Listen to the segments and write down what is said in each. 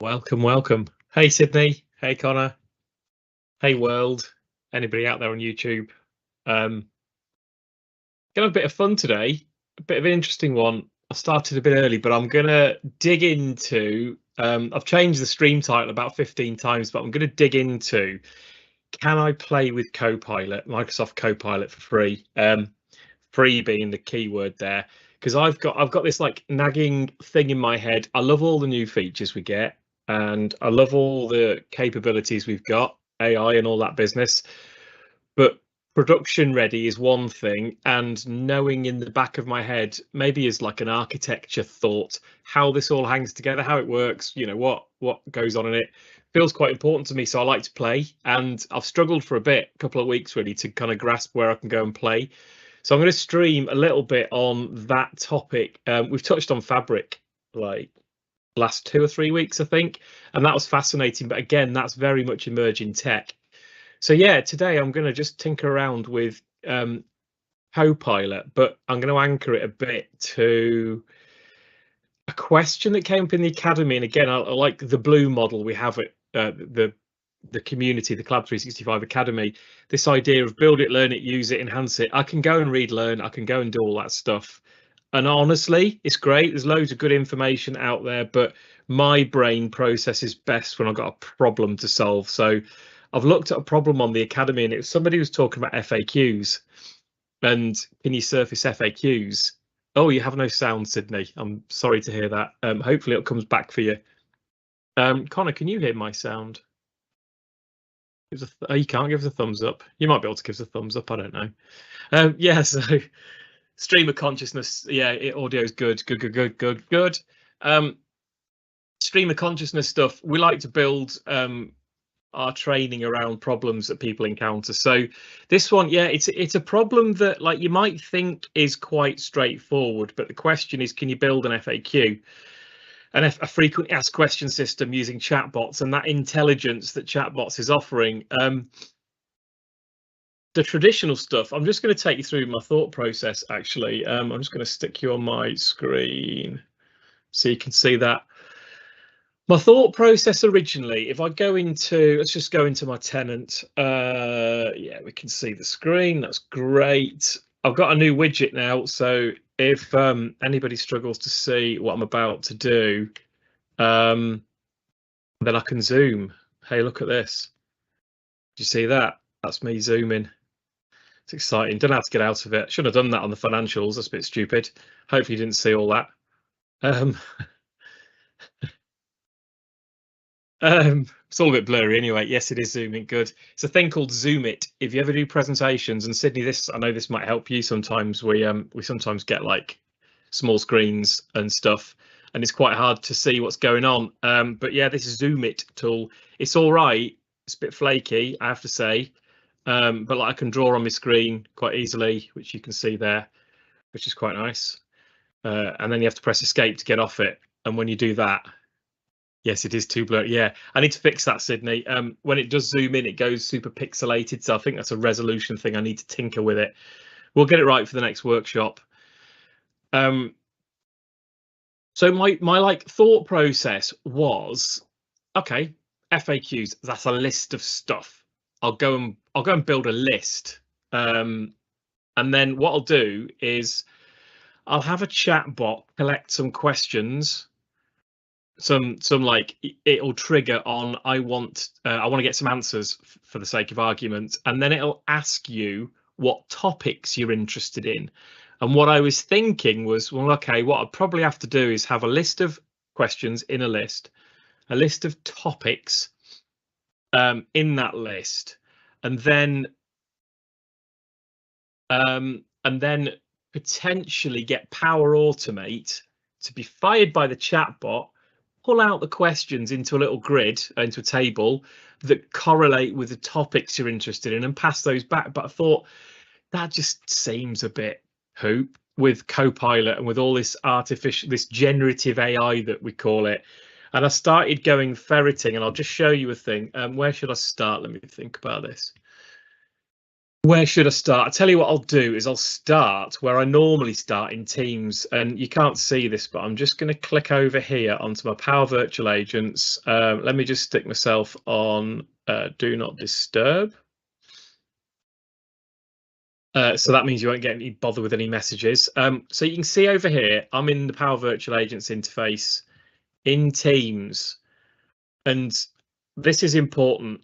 Welcome, welcome. Hey, Sydney. Hey, Connor. Hey, world. Anybody out there on YouTube? Um, Gonna have a bit of fun today. A bit of an interesting one. I started a bit early, but I'm gonna dig into. I've changed the stream title about 15 times, but I'm gonna dig into. Can I play with CoPilot, Microsoft CoPilot for free? Free being the key word there, because I've got this like nagging thing in my head. I love all the new features we get, and I love all the capabilities we've got, AI and all that business. But production ready is one thing, and knowing in the back of my head, maybe as like an architecture thought, how this all hangs together, how it works, what goes on in it, feels quite important to me. So I like to play, and I've struggled for a couple of weeks really, to kind of grasp where I can go and play. So I'm going to stream a little bit on that topic. We've touched on Fabric like last 2 or 3 weeks, I think, and that was fascinating. But again, that's very much emerging tech. So yeah, today I'm going to just tinker around with CoPilot, but I'm going to anchor it a bit to a question that came up in the academy. And again, I like the blue model we have at the community, the Collab365 Academy. This idea of build it, learn it, use it, enhance it. I can go and read, learn. I can go and do all that stuff. And honestly, it's great. There's loads of good information out there, but my brain processes best when I've got a problem to solve. So I've looked at a problem on the academy, and it was somebody who's talking about FAQs. And can you surface FAQs? Oh, you have no sound, Sydney. I'm sorry to hear that. Hopefully it comes back for you. Connor, can you hear my sound? Oh, you can't give us a thumbs up. You might be able to give us a thumbs up. I don't know. Yeah, so stream of consciousness. Yeah, audio is good. Good. Stream of consciousness stuff. We like to build our training around problems that people encounter. So this one, yeah, it's a problem that like you might think is quite straightforward, but the question is, can you build an FAQ? And a frequently asked question system using chatbots and that intelligence that chatbots is offering. The traditional stuff, I'm just going to take you through my thought process, actually. I'm just going to stick you on my screen so you can see that. My thought process originally, if I go into, let's just go into my tenant. Yeah, we can see the screen. That's great. I've got a new widget now, so if anybody struggles to see what I'm about to do, then I can zoom. Hey, look at this. Do you see that? That's me zooming. It's exciting. Don't have to get out of it. Should have done that on the financials. That's a bit stupid. Hopefully you didn't see all that. It's all a bit blurry anyway. Yes, it is zooming. Good. It's a thing called Zoom It. If you ever do presentations, and Sydney, this, I know this might help you. Sometimes we sometimes get like small screens and stuff, and it's quite hard to see what's going on. But yeah, this is Zoom It tool. It's all right. It's a bit flaky, I have to say. But like I can draw on my screen quite easily, which you can see there, which is quite nice. And then you have to press escape to get off it. And when you do that, yes, it is too blurry. Yeah, I need to fix that, Sydney. When it does zoom in, it goes super pixelated. So I think that's a resolution thing. I need to tinker with it. We'll get it right for the next workshop. So my like thought process was, okay, FAQs. That's a list of stuff. I'll go and build a list. And then what I'll do is I'll have a chat bot collect some questions. Some like it'll trigger on I want to get some answers for the sake of argument, and then it'll ask you what topics you're interested in. And what I was thinking was, well, okay, what I'd probably have to do is have a list of questions in a list of topics in that list, and then potentially get Power Automate to be fired by the chatbot, pull out the questions into a little grid, into a table that correlate with the topics you're interested in, and pass those back. But I thought that just seems a bit poop with CoPilot and with all this this generative AI that we call it. And I started going ferreting, and I'll just show you a thing. Where should I start? Let me think about this. Where should I start? I tell you what I'll do is I'll start where I normally start in Teams, and you can't see this, but I'm just going to click over here onto my Power Virtual Agents. Let me just stick myself on Do Not Disturb. So that means you won't get any bother with any messages. So you can see over here, I'm in the Power Virtual Agents interface in Teams, and this is important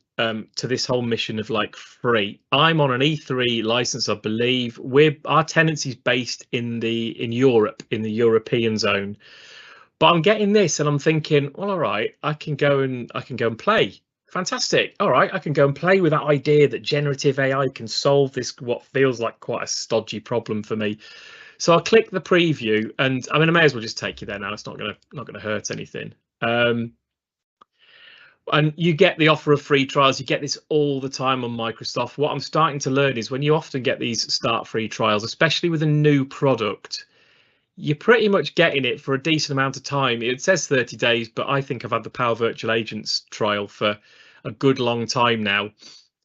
to this whole mission of like free. I'm on an E3 license, I believe. Our tenancy is based in Europe, in the European zone. But I'm getting this, and I'm thinking, well, all right, I can go and play. Fantastic. All right, I can go and play with that idea that generative AI can solve this what feels like quite a stodgy problem for me. So I'll click the preview, and I mean, I may as well just take you there now. It's not gonna hurt anything. And you get the offer of free trials. You get this all the time on Microsoft. What I'm starting to learn is when you often get these start free trials, especially with a new product, you're pretty much getting it for a decent amount of time. It says 30 days, but I think I've had the Power Virtual Agents trial for a good long time now.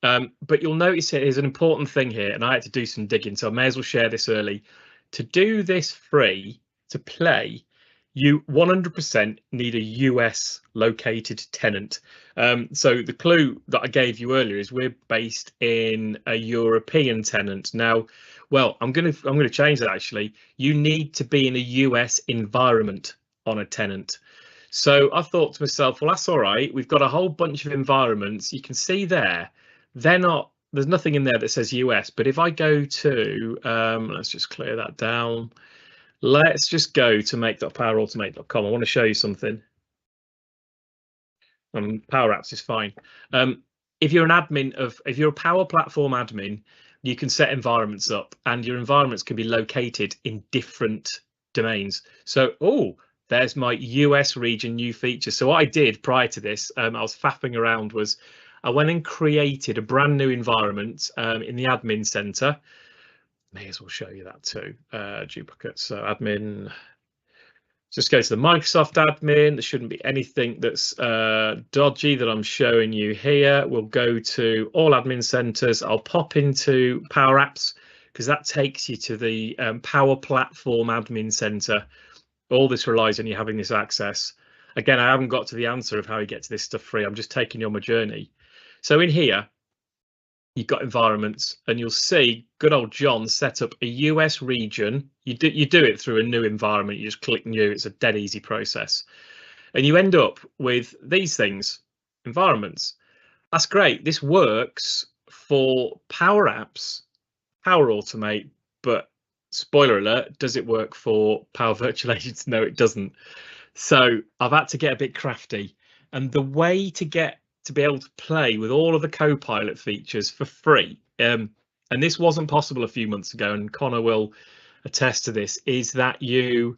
But you'll notice it is an important thing here, and I had to do some digging, so I may as well share this early. To do this free, to play, you 100% need a US located tenant. So the clue that I gave you earlier is we're based in a European tenant. Now, well, I'm going to change that actually. You need to be in a US environment on a tenant. So I thought to myself, well, that's all right. We've got a whole bunch of environments. You can see there, they're not, there's nothing in there that says US, but if I go to, let's just clear that down. Let's just go to make.powerautomate.com. I want to show you something. Power Apps is fine. If you're an admin if you're a Power Platform admin, you can set environments up, and your environments can be located in different domains. So, oh, there's my US region new feature. So what I did prior to this, I was faffing around, was I went and created a brand new environment in the admin center. May as well show you that too. Duplicate. So admin. Just go to the Microsoft admin. There shouldn't be anything that's dodgy that I'm showing you here. We'll go to all admin centers. I'll pop into Power Apps because that takes you to the Power Platform admin center. All this relies on you having this access. Again, I haven't got to the answer of how you get to this stuff free. I'm just taking you on my journey. So in here, you've got environments, and you'll see good old John set up a US region. You do it through a new environment. You just click new. It's a dead easy process, and you end up with these things, environments. That's great. This works for Power Apps, Power Automate, but spoiler alert, does it work for Power Virtual Agents? No, it doesn't. So I've had to get a bit crafty, and the way to be able to play with all of the CoPilot features for free, and this wasn't possible a few months ago, and Connor will attest to this, is that you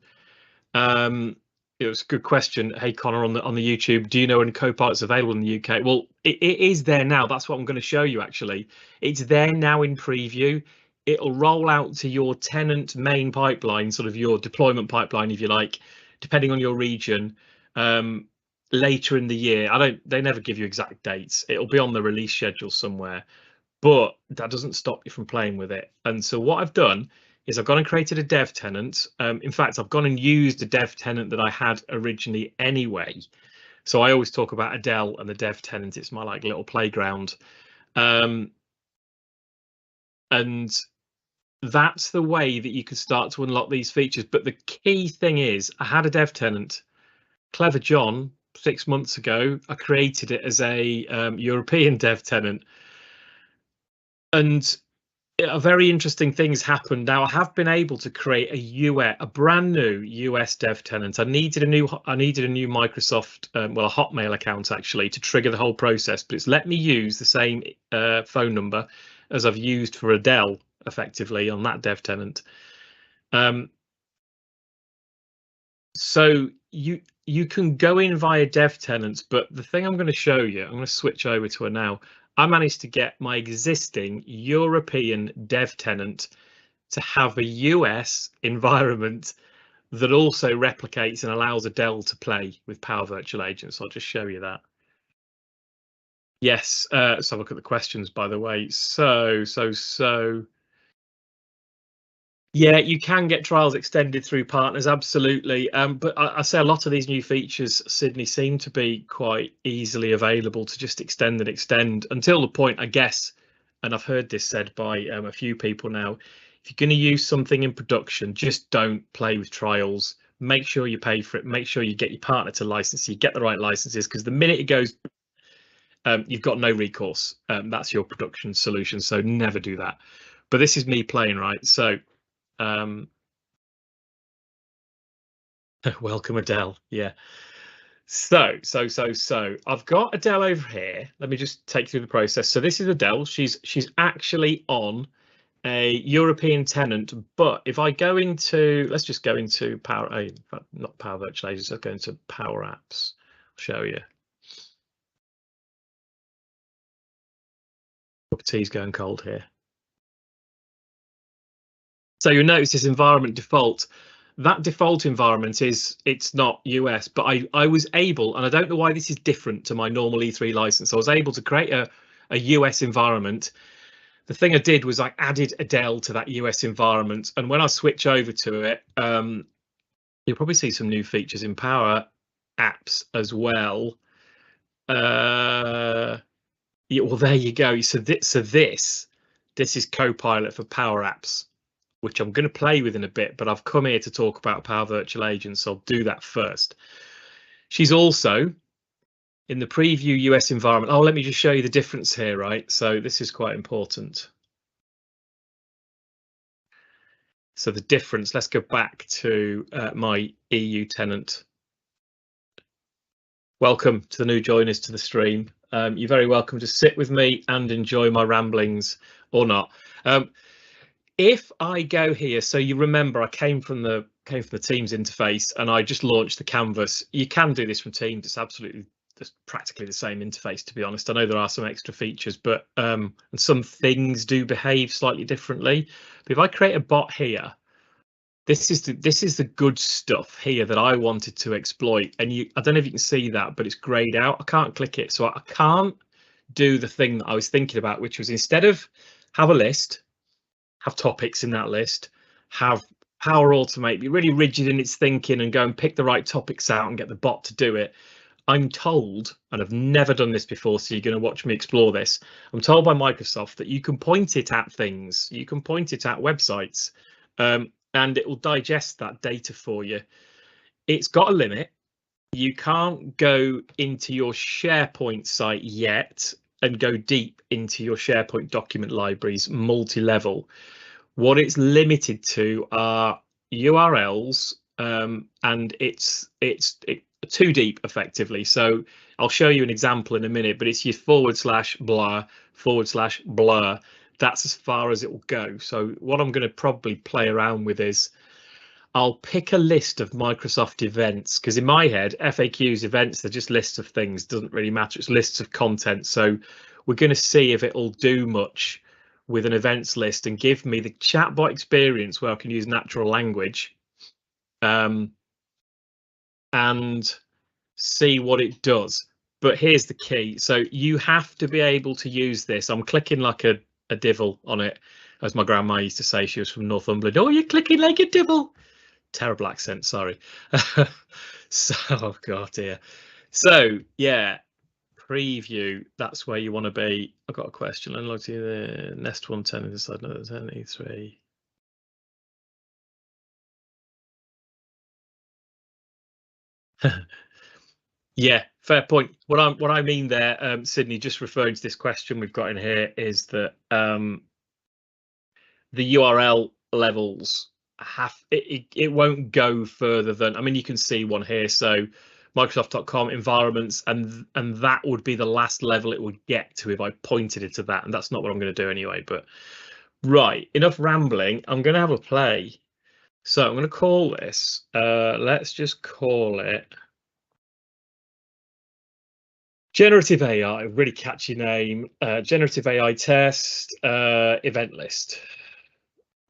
it was a good question. Hey Connor on the YouTube, do you know when CoPilot's available in the UK? Well, it is there now. That's what I'm going to show you actually. It's there now in preview. It'll roll out to your tenant main pipeline, sort of your deployment pipeline, if you like, depending on your region. Later in the year. They never give you exact dates. It'll be on the release schedule somewhere, but that doesn't stop you from playing with it. And so what I've done is I've gone and created a dev tenant. In fact, I've gone and used a dev tenant that I had originally anyway. So I always talk about Adele and the dev tenant. It's my like little playground. And that's the way that you can start to unlock these features. But the key thing is I had a dev tenant, Clever John, 6 months ago. I created it as a European dev tenant, and very interesting things happened. Now I have been able to create a brand new US dev tenant. I needed a new Microsoft, well, a Hotmail account actually to trigger the whole process, but it's let me use the same phone number as I've used for Adele effectively on that dev tenant. So you can go in via dev tenants, but the thing I'm going to show you, I'm going to switch over to her now. I managed to get my existing European dev tenant to have a US environment that also replicates and allows Adele to play with Power Virtual Agents. So I'll just show you that. Yes, let's have a look at the questions, by the way. So. Yeah, you can get trials extended through partners, absolutely. But I say a lot of these new features, Sydney, seem to be quite easily available to just extend and extend until the point, I guess, and I've heard this said by a few people now, if you're going to use something in production, just don't play with trials. Make sure you pay for it. Make sure you get your partner to license, you get the right licenses, because the minute it goes, you've got no recourse. That's your production solution, so never do that. But this is me playing, right? So welcome, Adele. Yeah. So I've got Adele over here. Let me just take you through the process. So this is Adele. She's actually on a European tenant, but if I go into, let's just go into Power, not Power Virtual Agents, let's go into Power Apps. I'll show you. Cup of tea's going cold here. So you'll notice this environment default. That default environment it's not US, but I was able, and I don't know why this is different to my normal E3 license. I was able to create a US environment. The thing I did was I added Adele to that US environment, and when I switch over to it, you'll probably see some new features in Power Apps as well. Yeah, well, there you go. So this is CoPilot for Power Apps, which I'm going to play with in a bit, but I've come here to talk about Power Virtual Agents, so I'll do that first. She's also in the preview US environment. Oh, let me just show you the difference here, right? So this is quite important. So the difference, let's go back to my EU tenant. Welcome to the new joiners to the stream. You're very welcome to sit with me and enjoy my ramblings or not. If I go here, so you remember I came from the Teams interface and I just launched the canvas. You can do this from Teams. It's absolutely just practically the same interface, to be honest. I know there are some extra features, but and some things do behave slightly differently. But if I create a bot here, this is the good stuff here that I wanted to exploit. And I don't know if you can see that, but it's grayed out. I can't click it, so I can't do the thing that I was thinking about, which was instead of have a list, have topics in that list, have Power Automate be really rigid in its thinking and go and pick the right topics out and get the bot to do it. I'm told, and I've never done this before, so you're going to watch me explore this. I'm told by Microsoft that you can point it at things, you can point it at websites, and it will digest that data for you. It's got a limit. You can't go into your SharePoint site yet and go deep into your SharePoint document libraries multi-level. What it's limited to are URLs, and it's too deep effectively. So I'll show you an example in a minute, but it's your /blur. That's as far as it will go. So what I'm going to probably play around with is I'll pick a list of Microsoft events, because in my head, FAQs, events, they're just lists of things. Doesn't really matter. It's lists of content. So we're going to see if it'll do much with an events list and give me the chatbot experience where I can use natural language and see what it does. But here's the key. So you have to be able to use this. I'm clicking like a divil on it, as my grandma used to say. She was from Northumberland. Oh, you're clicking like a divil. Terrible accent, sorry. So, oh god, dear. So yeah, preview, that's where you want to be. I've got a question. Unlock to the Nest 110 inside another 10 E3. Yeah, fair point. What I mean there, Sydney, just referring to this question we've got in here, is that the URL levels it won't go further than, I mean, you can see one here. So Microsoft.com environments, and that would be the last level it would get to if I pointed it to that, and that's not what I'm going to do anyway. But right, enough rambling. I'm going to have a play. So I'm going to call this, let's just call it Generative AI, really catchy name. Generative AI test, event list.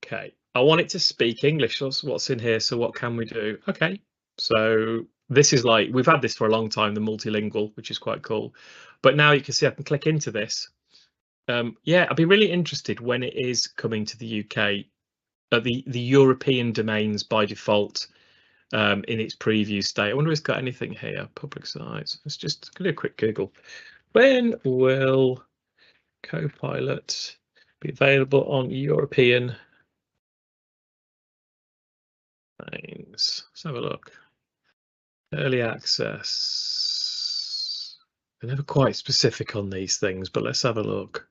Okay, I want it to speak English. What's in here? So what can we do? Okay, so this is like, we've had this for a long time, the multilingual, which is quite cool. But now you can see I can click into this. Yeah, I'd be really interested when it is coming to the UK, the European domains by default in its preview state. I wonder if it's got anything here. Public sites. Let's just do a quick Google. When will CoPilot be available on European domains? Let's have a look. Early access. They're never quite specific on these things, but let's have a look.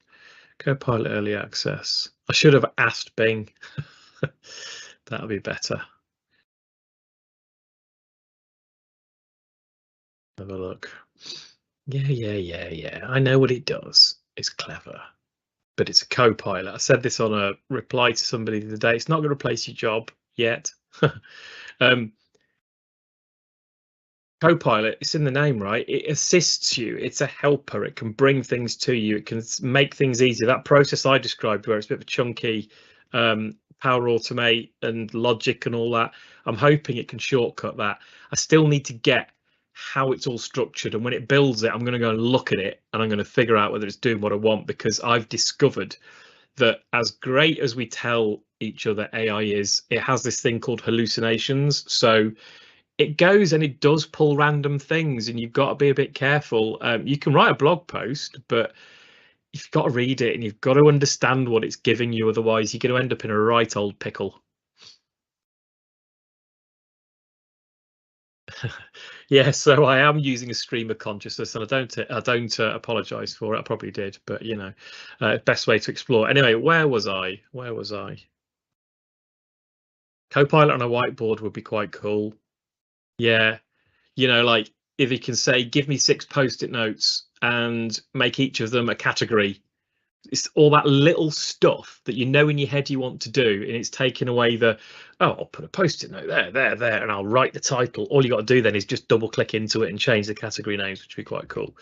CoPilot early access. I should have asked Bing. That'll be better. Have a look. Yeah. I know what it does. It's clever, but it's a CoPilot. I said this on a reply to somebody the other day. It's not going to replace your job yet. CoPilot, it's in the name, right? It assists you. It's a helper. It can bring things to you. It can make things easier. That process I described, where it's a bit of a chunky power automate and logic and all that, I'm hoping it can shortcut that. I still need to get how it's all structured, and when it builds it, I'm going to go and look at it, and I'm going to figure out whether it's doing what I want, because I've discovered that as great as we tell each other AI is, it has this thing called hallucinations. So it goes and it does pull random things, and you've got to be a bit careful. You can write a blog post, but you've got to read it and you've got to understand what it's giving you. Otherwise, you're going to end up in a right old pickle. Yeah, so I am using a stream of consciousness, and I don't apologize for it. I probably did, but you know, best way to explore. Anyway, where was I? CoPilot on a whiteboard would be quite cool. Yeah, you know, like if you can say, give me 6 post-it notes and make each of them a category. It's all that little stuff that you know in your head you want to do, and it's taking away the, oh, I'll put a post-it note there, and I'll write the title. All you got to do then is just double click into it and change the category names, which would be quite cool.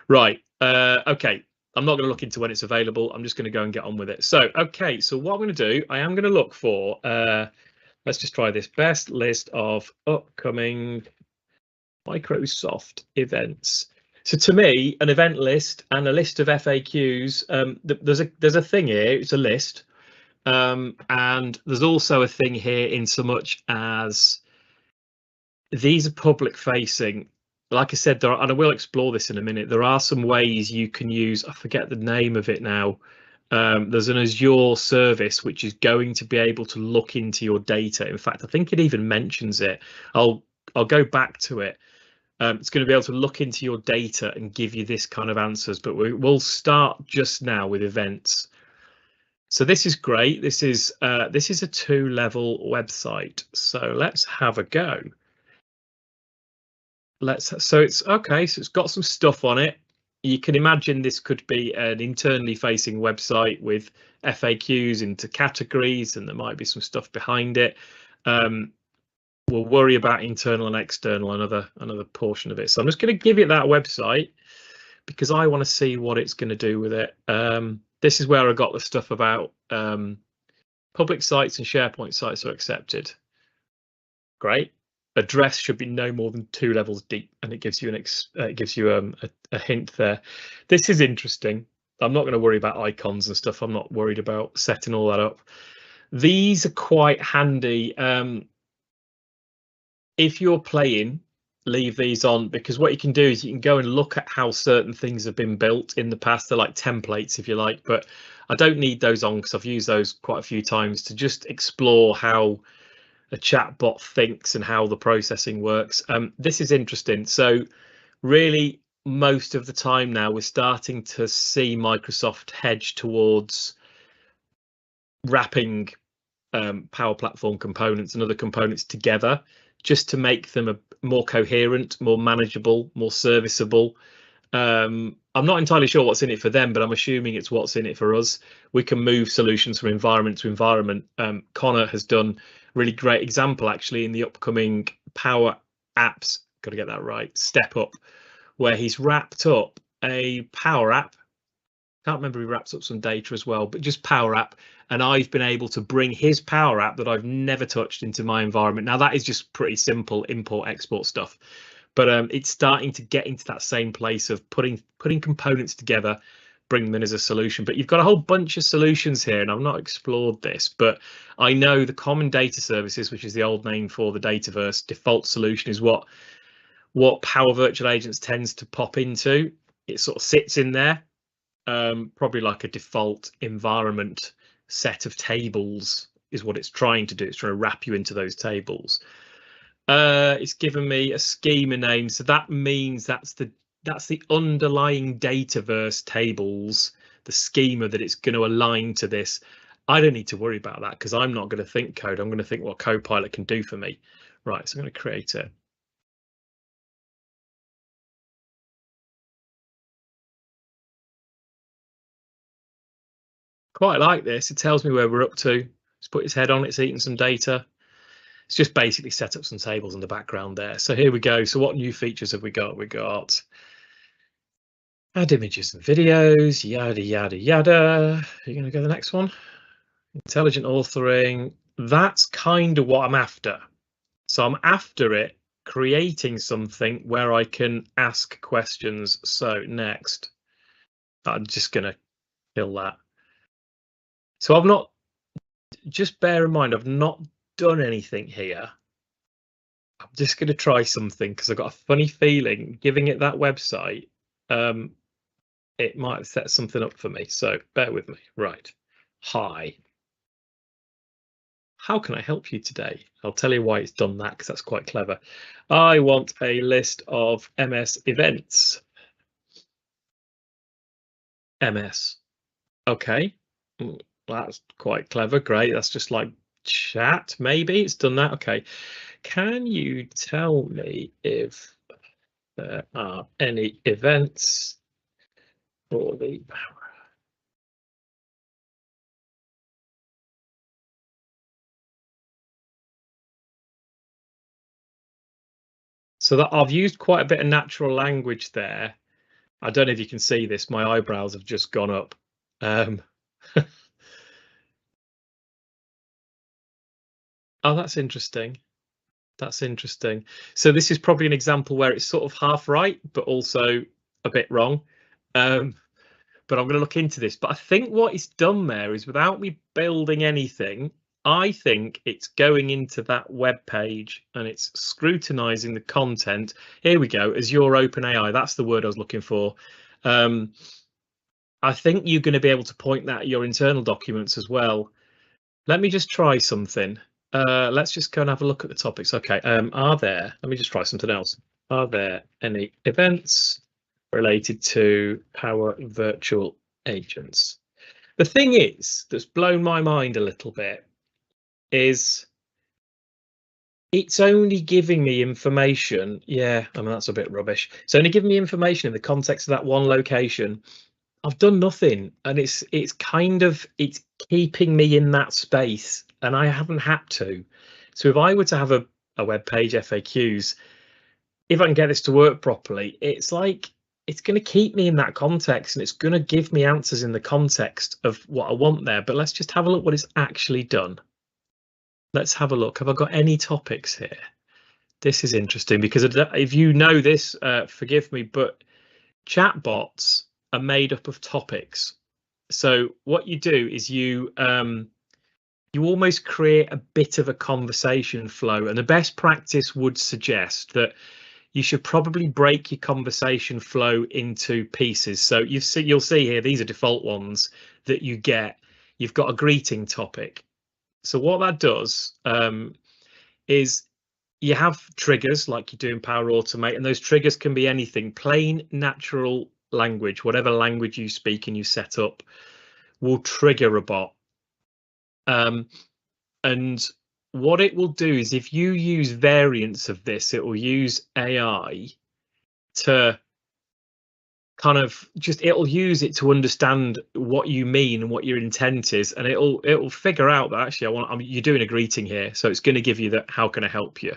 Right. Okay. I'm not going to look into when it's available. I'm just going to go and get on with it. So, okay. So what I'm going to do, I am going to look for, let's just try this, best list of upcoming Microsoft events. So to me, an event list and a list of FAQs, there's a thing here, it's a list, and there's also a thing here in so much as these are public facing. Like I said, and I will explore this in a minute, there are some ways you can use, I forget the name of it now, there's an Azure service which is going to be able to look into your data. In fact, I think it even mentions it. I'll go back to it. It's going to be able to look into your data and give you this kind of answers, but we'll start just now with events. So this is great. This is a 2-level website. So let's have a go. So it's okay. So it's got some stuff on it. You can imagine this could be an internally facing website with FAQs into categories, and there might be some stuff behind it. We'll worry about internal and external, another portion of it. So I'm just going to give it that website because I want to see what it's going to do with it. This is where I got the stuff about public sites and SharePoint sites are accepted. Great. Address should be no more than 2 levels deep, and it gives you a hint there. This is interesting. I'm not going to worry about icons and stuff. I'm not worried about setting all that up. These are quite handy. If you're playing, leave these on, because what you can do is you can go and look at how certain things have been built in the past. They're like templates, if you like, but I don't need those on because I've used those quite a few times to just explore how a chatbot thinks and how the processing works. This is interesting. So really, most of the time now, we're starting to see Microsoft hedge towards wrapping Power Platform components and other components together, just to make them more coherent, more manageable, more serviceable. I'm not entirely sure what's in it for them, but I'm assuming it's what's in it for us. We can move solutions from environment to environment. Connor has done a really great example, actually, in the upcoming Power Apps, got to get that right, Step Up, where he's wrapped up a Power App. Can't remember, he wraps up some data as well, but just Power App. And I've been able to bring his Power App that I've never touched into my environment. Now, that is just pretty simple import, export stuff. but it's starting to get into that same place of putting components together, bring them in as a solution. But you've got a whole bunch of solutions here, and I've not explored this, but I know the common data services, which is the old name for the Dataverse default solution, is what Power Virtual Agents tends to pop into. It sort of sits in there, probably like a default environment set of tables is what it's trying to do. It's trying to wrap you into those tables. It's given me a schema name, so that means that's the underlying Dataverse tables, the schema that it's going to align to this. I don't need to worry about that because I'm not going to think code. I'm going to think what CoPilot can do for me. Right, so I'm going to create it. Quite like this. It tells me where we're up to. It's put its head on, it's eating some data. It's just basically set up some tables in the background there. So here we go. So what new features have we got? We got add images and videos, yada, yada, yada. You're going to go to the next one. Intelligent authoring. That's kind of what I'm after. So I'm after it creating something where I can ask questions. So next, I'm just going to kill that. So I've not, just bear in mind, I've not done anything here. I'm just going to try something because I've got a funny feeling giving it that website, it might set something up for me. So bear with me. Right. Hi. How can I help you today? I'll tell you why it's done that because that's quite clever. I want a list of MS events. MS. Okay. That's quite clever. Great. That's just like chat. Maybe it's done that. Okay. Can you tell me if there are any events for the power? So that I've used quite a bit of natural language there. I don't know if you can see this. My eyebrows have just gone up. Oh, that's interesting. That's interesting. So this is probably an example where it's sort of half right, but also a bit wrong. But I'm going to look into this. But I think what it's done there is without me building anything, I think it's going into that web page and it's scrutinizing the content. Here we go. Azure OpenAI. That's the word I was looking for. I think you're going to be able to point that at your internal documents as well. Let me just try something. Let's just go and have a look at the topics. Okay. Are there, let me just try something else. Are there any events related to Power Virtual Agents? The thing is, that's blown my mind a little bit is it's only giving me information. Yeah, I mean, that's a bit rubbish. It's only giving me information in the context of that one location. I've done nothing, and it's kind of, it's keeping me in that space, and I haven't had to. So if I were to have a web page FAQs, if I can get this to work properly, it's like it's going to keep me in that context, and it's going to give me answers in the context of what I want there. But let's just have a look what it's actually done. Let's have a look. Have I got any topics here? This is interesting because if you know this, forgive me, but chatbots are made up of topics. So what you do is you almost create a bit of a conversation flow, and the best practice would suggest that you should probably break your conversation flow into pieces. So you'll see here, these are default ones that you get. You've got a greeting topic. So what that does is you have triggers like you do in Power Automate, and those triggers can be anything. Plain natural language, whatever language you speak and you set up, will trigger a bot. And what it will do is if you use variants of this, it will use AI to kind of just, it'll use it to understand what you mean and what your intent is, and it'll figure out that actually you're doing a greeting here, so it's going to give you that, how can I help you?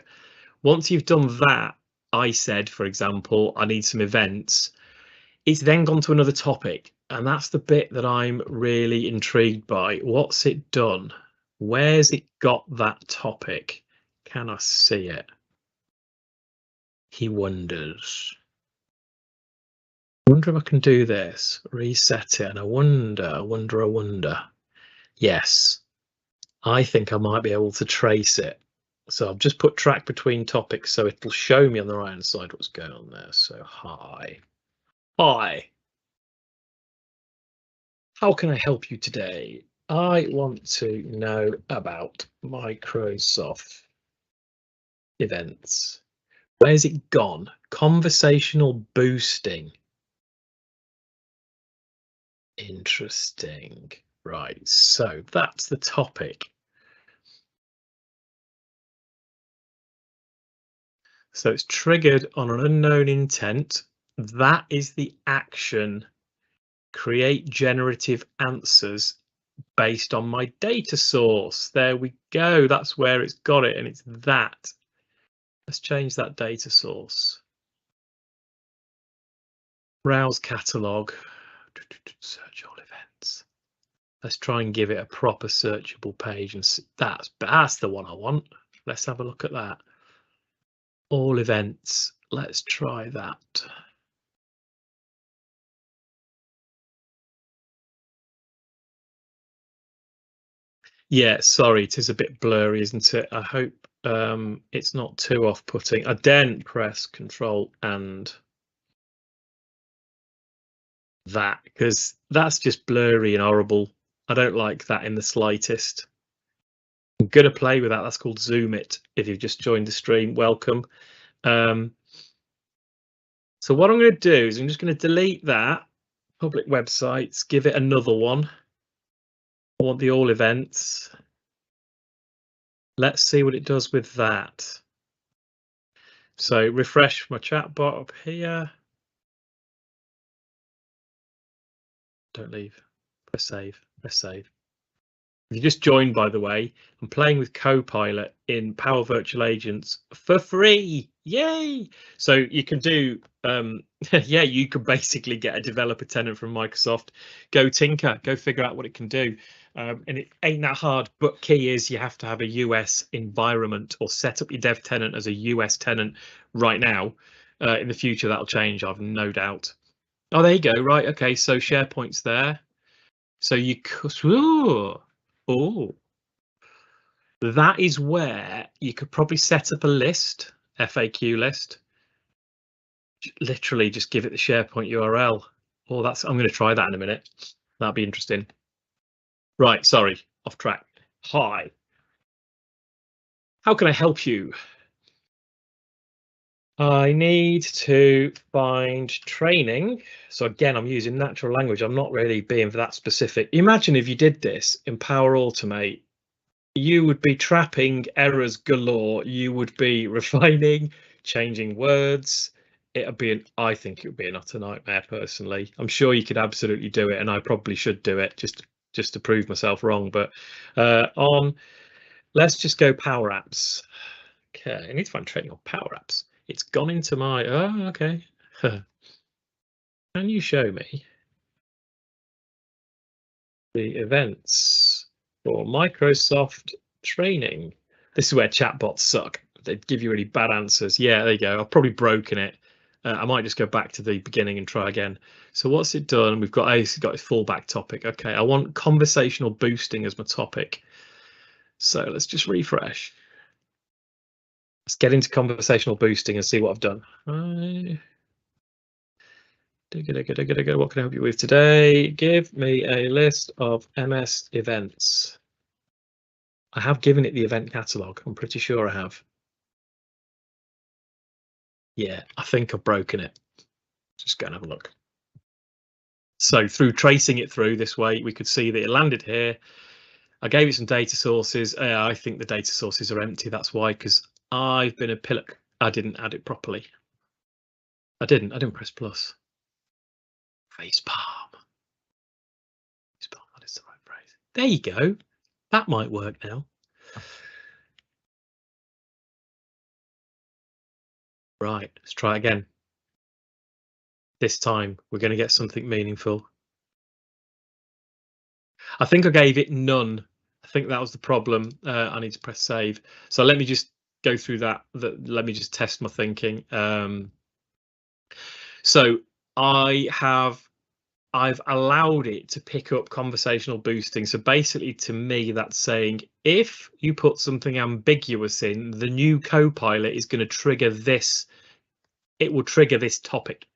Once you've done that, I said, for example, I need some events. It's then gone to another topic, and that's the bit that I'm really intrigued by. What's it done? Where's it got that topic? Can I see it? He wonders. I wonder if I can do this. Reset it, and I wonder. Yes, I think I might be able to trace it. So I've just put track between topics, so it'll show me on the right hand side what's going on there. So hi. How can I help you today? I want to know about Microsoft events. Where's it gone? Conversational boosting. Interesting. Right, so that's the topic. So it's triggered on an unknown intent. That is the action. Create generative answers based on my data source. There we go. That's where it's got it, and it's that. Let's change that data source. Browse catalog. Search all events. Let's try and give it a proper searchable page, and that's the one I want. Let's have a look at that. All events. Let's try that. Yeah, sorry, it is a bit blurry, isn't it? I hope it's not too off-putting. I daren't press Control and that, because that's just blurry and horrible. I don't like that in the slightest. I'm gonna play with that. That's called Zoom It. If you've just joined the stream, welcome. So what I'm going to do is I'm just going to delete that public websites, give it another one. I want the all events. Let's see what it does with that. So refresh my chat bot up here. Don't leave. Press save. Press save. If you just joined, by the way, I'm playing with CoPilot in Power Virtual Agents for free. Yay! So you can do, yeah, you can basically get a developer tenant from Microsoft. Go tinker, go figure out what it can do. And it ain't that hard, but key is you have to have a US environment or set up your dev tenant as a US tenant right now. In the future, that'll change, I've no doubt. Oh, there you go. Right. Okay. So SharePoint's there. So you could, oh, that is where you could probably set up a list, FAQ list. Literally just give it the SharePoint URL. Oh, that's, I'm going to try that in a minute. That'd be interesting. Right. Sorry, off track. Hi. How can I help you? I need to find training. So again, I'm using natural language. I'm not really being that specific. Imagine if you did this in Power Automate, you would be trapping errors galore. You would be refining, changing words. It'd be I think it would be an utter nightmare personally. I'm sure you could absolutely do it, and I probably should do it just to prove myself wrong. But let's just go Power Apps. Okay, I need to find training on Power Apps. It's gone into my, oh, okay. Can you show me the events for Microsoft training? This is where chatbots suck. They give you really bad answers. Yeah, there you go. I've probably broken it. I might just go back to the beginning and try again. So what's it done? We've got its fallback topic. Okay, I want conversational boosting as my topic. So let's just refresh. Let's get into conversational boosting and see what I've done. What can I help you with today? Give me a list of MS events. I have given it the event catalog. I'm pretty sure I have. Yeah, I think I've broken it. Just go and have a look. So through tracing it through this way, we could see that it landed here. I gave it some data sources. I think the data sources are empty. That's why, because I've been a pillock. I didn't add it properly. I didn't press plus. Facepalm. That is the right phrase. There you go. That might work now. Right, let's try again. This time we're going to get something meaningful. I think I gave it none. I think that was the problem. I need to press save. So let me just go through that. Let me just test my thinking. So I've allowed it to pick up conversational boosting. So basically, to me, that's saying if you put something ambiguous in, the new CoPilot is going to trigger this. It will trigger this topic,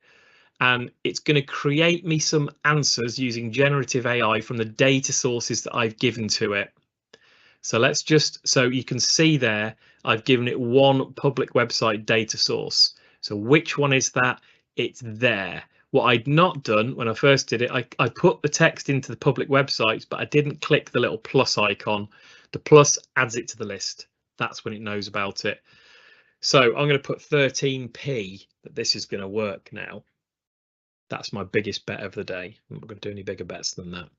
and it's going to create me some answers using generative AI from the data sources that I've given to it. So let's just, so you can see there, I've given it one public website data source. So which one is that? It's there. What I'd not done when I first did it, I put the text into the public websites, but I didn't click the little plus icon. The plus adds it to the list. That's when it knows about it. So I'm going to put 13p that this is going to work now. That's my biggest bet of the day. I'm not going to do any bigger bets than that.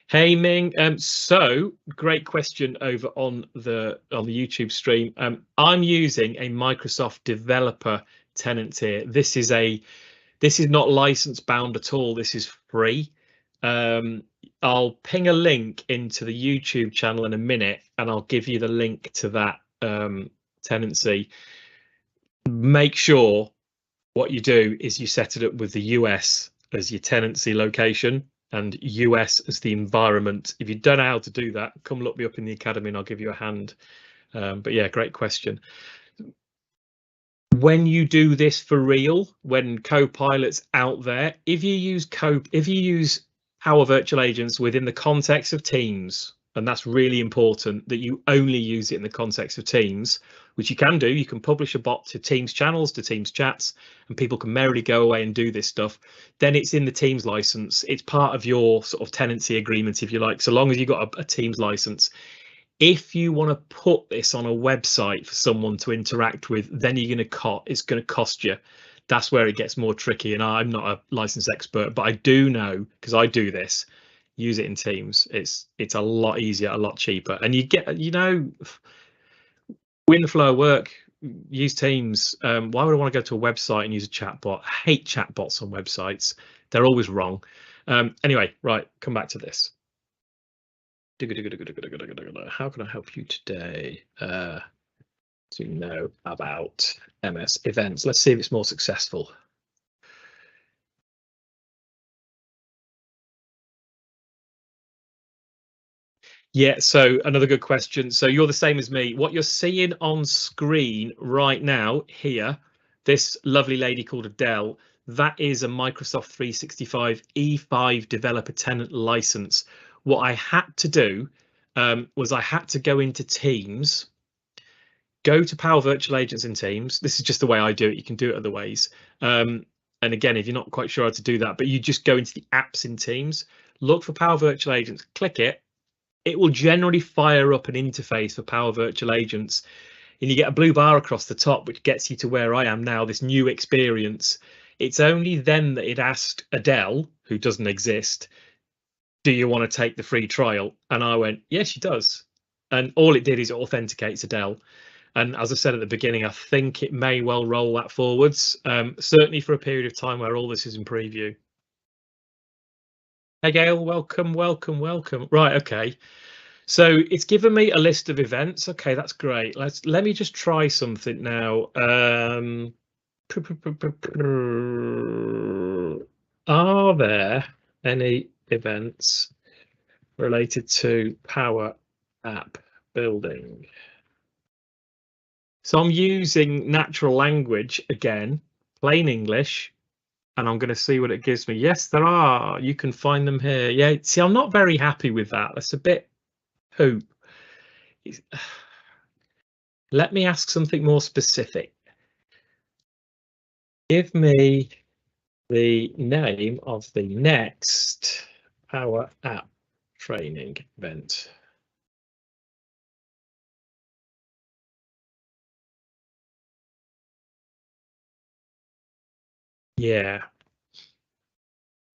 Hey Ming, so great question over on the YouTube stream. I'm using a Microsoft developer tenant here. This is not license bound at all. This is free. I'll ping a link into the YouTube channel in a minute, and I'll give you the link to that tenancy. Make sure what you do is you set it up with the US as your tenancy location and US as the environment. If you don't know how to do that, come look me up in the academy and I'll give you a hand. But yeah, great question. When you do this for real, when CoPilot's out there, if you use Power Virtual Agents within the context of Teams, and that's really important that you only use it in the context of Teams, which you can do. You can publish a bot to Teams channels, to Teams chats, and people can merrily go away and do this stuff. Then it's in the Teams license. It's part of your sort of tenancy agreement, if you like, so long as you've got a Teams license. If you want to put this on a website for someone to interact with, then it's going to cost you. That's where it gets more tricky. And I'm not a licensed expert, but I do know, because I do this, use it in Teams. It's a lot easier, a lot cheaper, and you get, win the flow of work. Use Teams. Why would I want to go to a website and use a chatbot? I hate chatbots on websites. They're always wrong. Anyway, right, come back to this. How can I help you today to know about MS events? Let's see if it's more successful. Yeah, so another good question. So you're the same as me. What you're seeing on screen right now here, this lovely lady called Adele, that is a Microsoft 365 E5 developer tenant license. What I had to do was I had to go into Teams, go to Power Virtual Agents in Teams. This is just the way I do it. You can do it other ways. And again, if you're not quite sure how to do that, but you just go into the apps in Teams, look for Power Virtual Agents, click it. It will generally fire up an interface for Power Virtual Agents, and you get a blue bar across the top, which gets you to where I am now, this new experience. It's only then that it asked Adele, who doesn't exist, do you want to take the free trial? And I went, yes, she does. And all it did is it authenticates Adele. And as I said at the beginning, I think it may well roll that forwards, certainly for a period of time where all this is in preview. Hey, Gail, welcome. Right, okay. So it's given me a list of events. Okay, that's great. Let me just try something now. Are there any events related to Power App building? So I'm using natural language again, plain English, and I'm going to see what it gives me. Yes, there are. You can find them here. Yeah, see, I'm not very happy with that. That's a bit poop. Let me ask something more specific. Give me the name of the next Power App training event. Yeah,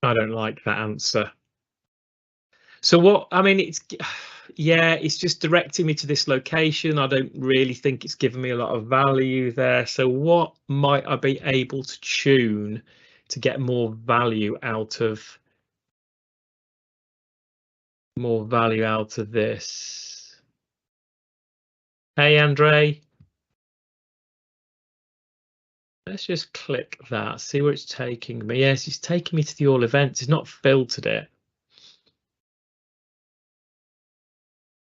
I don't like that answer. So what, I mean, it's just directing me to this location. I don't really think it's given me a lot of value there. So what might I be able to tune to get more value out of this? Hey, Andre. Let's just click that, see where it's taking me. Yes, it's taking me to the all events. It's not filtered it.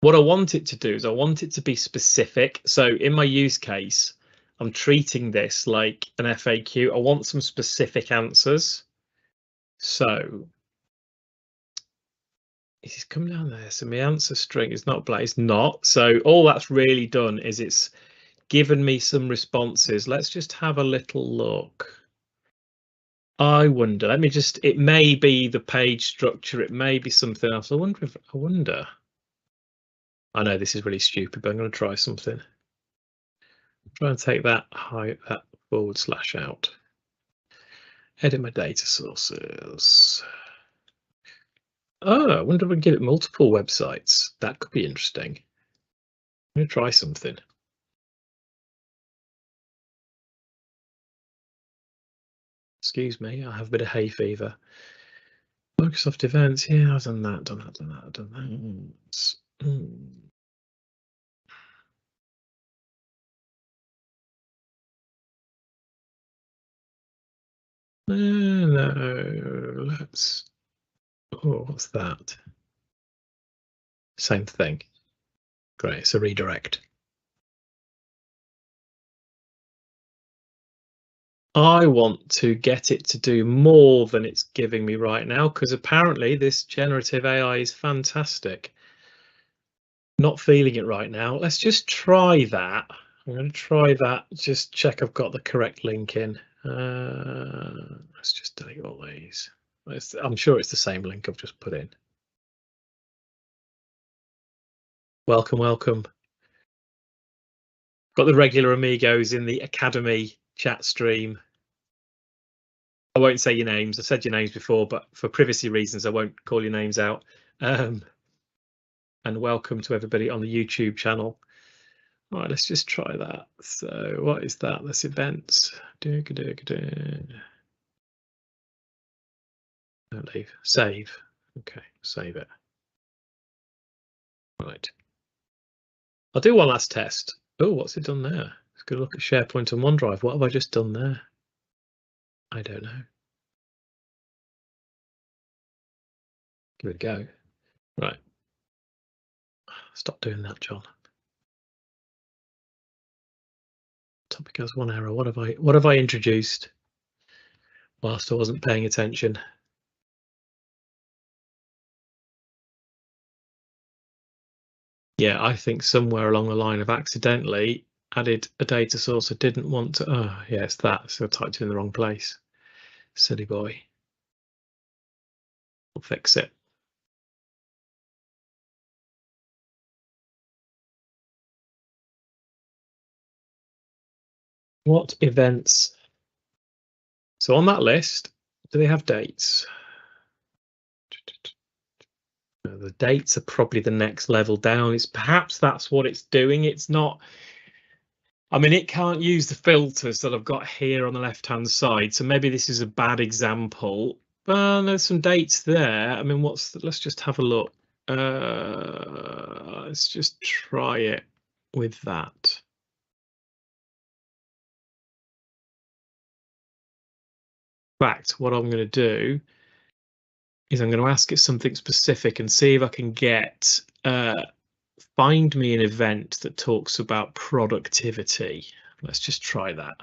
What I want it to do is I want it to be specific. So in my use case, I'm treating this like an FAQ. I want some specific answers. So it's come down there. So my answer string is not black. It's not. So all that's really done is it's given me some responses. Let's just have a little look. I wonder, let me just, it may be the page structure, it may be something else. I wonder. I know this is really stupid, but I'm going to try something. Try and take that / out. Edit my data sources. Oh, I wonder if I can give it multiple websites. That could be interesting. I'm going to try something. Excuse me, I have a bit of hay fever. Microsoft events, yeah, I've done that. No, let's, oh, what's that? Same thing. Great, it's a redirect. I want to get it to do more than it's giving me right now, because apparently this generative AI is fantastic. Not feeling it right now. Let's just try that. I'm going to try that. Just check I've got the correct link in. Let's just delete all these. I'm sure it's the same link I've just put in. Welcome, welcome. Got the regular amigos in the Academy chat stream. I won't say your names. I've said your names before, but for privacy reasons, I won't call your names out. And welcome to everybody on the YouTube channel. All right, let's just try that. So what is that? That's events. Don't leave. Save. Okay, save it. Right. I'll do one last test. Oh, what's it done there? Let's go look at SharePoint and OneDrive. What have I just done there? I don't know. Give it a go. Right. Stop doing that, John. Topic has one error. What have I introduced whilst I wasn't paying attention? Yeah, I think somewhere along the line I've accidentally added a data source I didn't want to. Oh, yeah, it's that. So I typed it in the wrong place. Silly boy. We'll fix it. What events? So on that list, do they have dates? The dates are probably the next level down. It's perhaps that's what it's doing. It's not. I mean, it can't use the filters that I've got here on the left-hand side. So maybe this is a bad example. There's some dates there. I mean, let's just have a look. Let's just try it with that. In fact, what I'm going to do is I'm going to ask it something specific and see if I can get find me an event that talks about productivity. Let's just try that.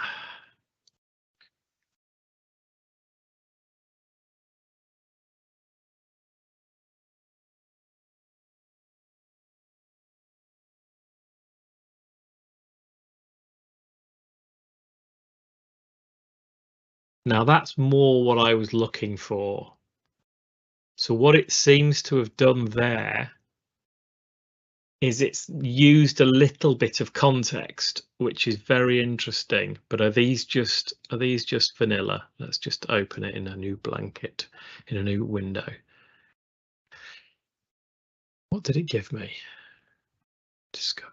Now that's more what I was looking for. So what it seems to have done there is it's used a little bit of context, which is very interesting. But are these just vanilla? Let's just open it in a new blanket, in a new window. What did it give me? Discovery.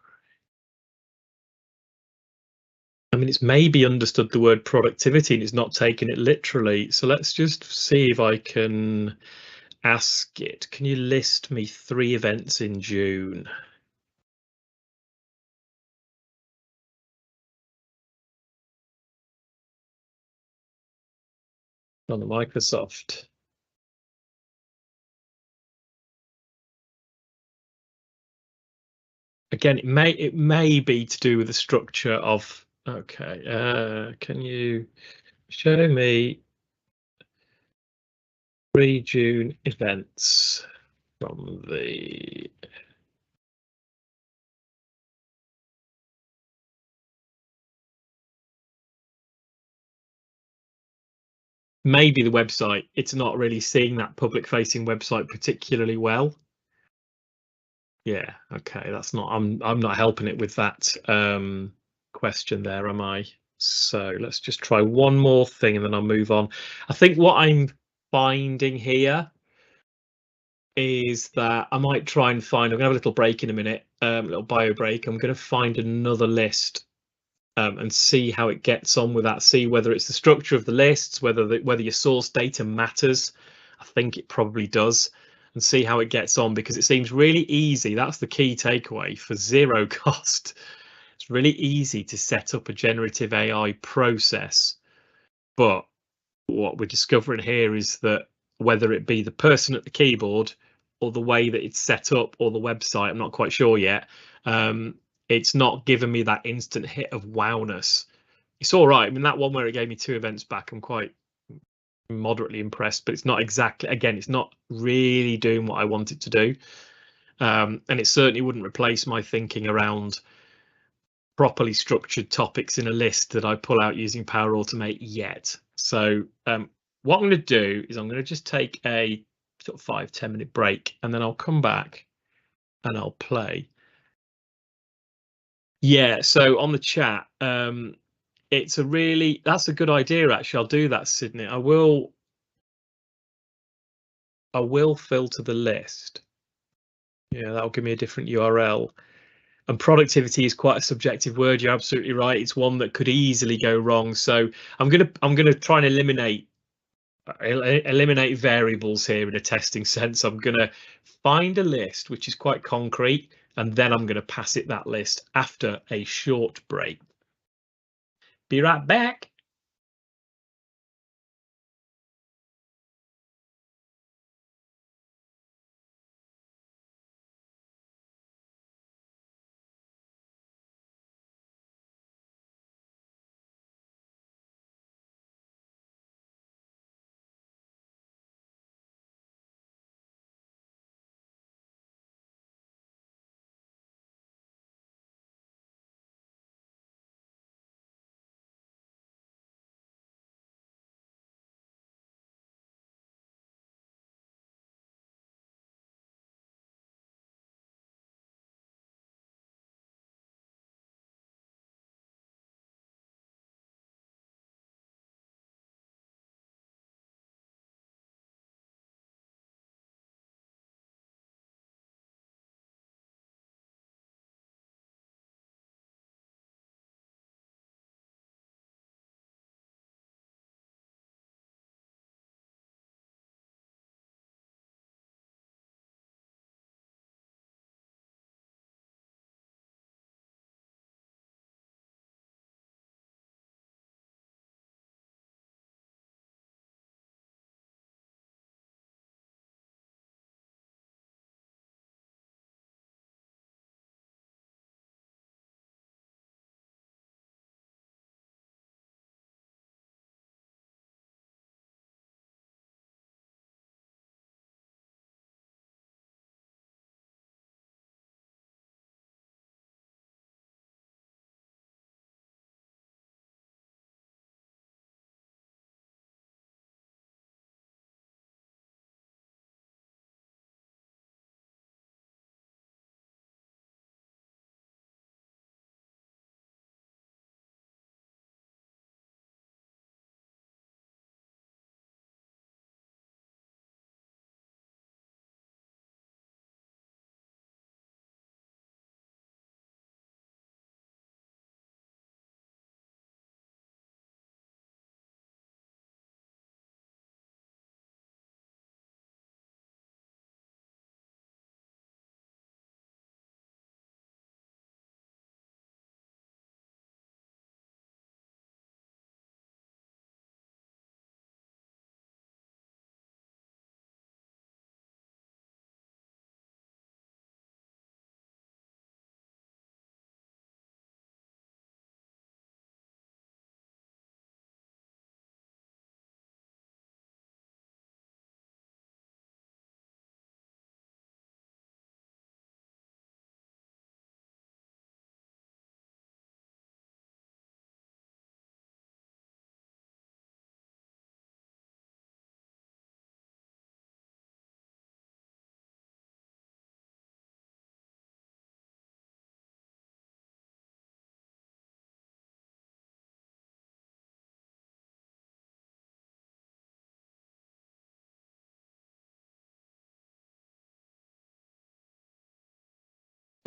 I mean, it's maybe understood the word productivity and it's not taken it literally. So let's just see if I can ask it, can you list me 3 events in June? on the Microsoft. Again, it may be to do with the structure of. Okay, can you show me pre-June events from the maybe the website? It's not really seeing that public-facing website particularly well. Yeah, okay, that's not. I'm not helping it with that question there, am I? So let's just try one more thing and then I'll move on. I think what I'm finding here is that I might try and find. I'm gonna have a little break in a minute, a little bio break. I'm gonna find another list and see how it gets on with that. See whether it's the structure of the lists, whether your source data matters. I think it probably does, and see how it gets on, because it seems really easy. That's the key takeaway for zero cost. It's really easy to set up a generative AI process, but what we're discovering here is that whether it be the person at the keyboard or the way that it's set up or the website, I'm not quite sure yet. It's not giving me that instant hit of wowness. It's all right. I mean, that one where it gave me 2 events back, I'm quite moderately impressed, but it's not exactly, again, it's not really doing what I want it to do. And it certainly wouldn't replace my thinking around properly structured topics in a list that I pull out using Power Automate yet. So what I'm going to do is I'm going to just take a sort of 5-10 minute break, and then I'll come back and I'll play. Yeah, so on the chat, that's a good idea, actually. I'll do that, Sydney. I will filter the list. Yeah, that'll give me a different URL. And productivity is quite a subjective word. You're absolutely right. It's one that could easily go wrong. So I'm gonna try and eliminate variables here in a testing sense. I'm gonna find a list which is quite concrete, and then I'm gonna pass it that list after a short break. Be right back.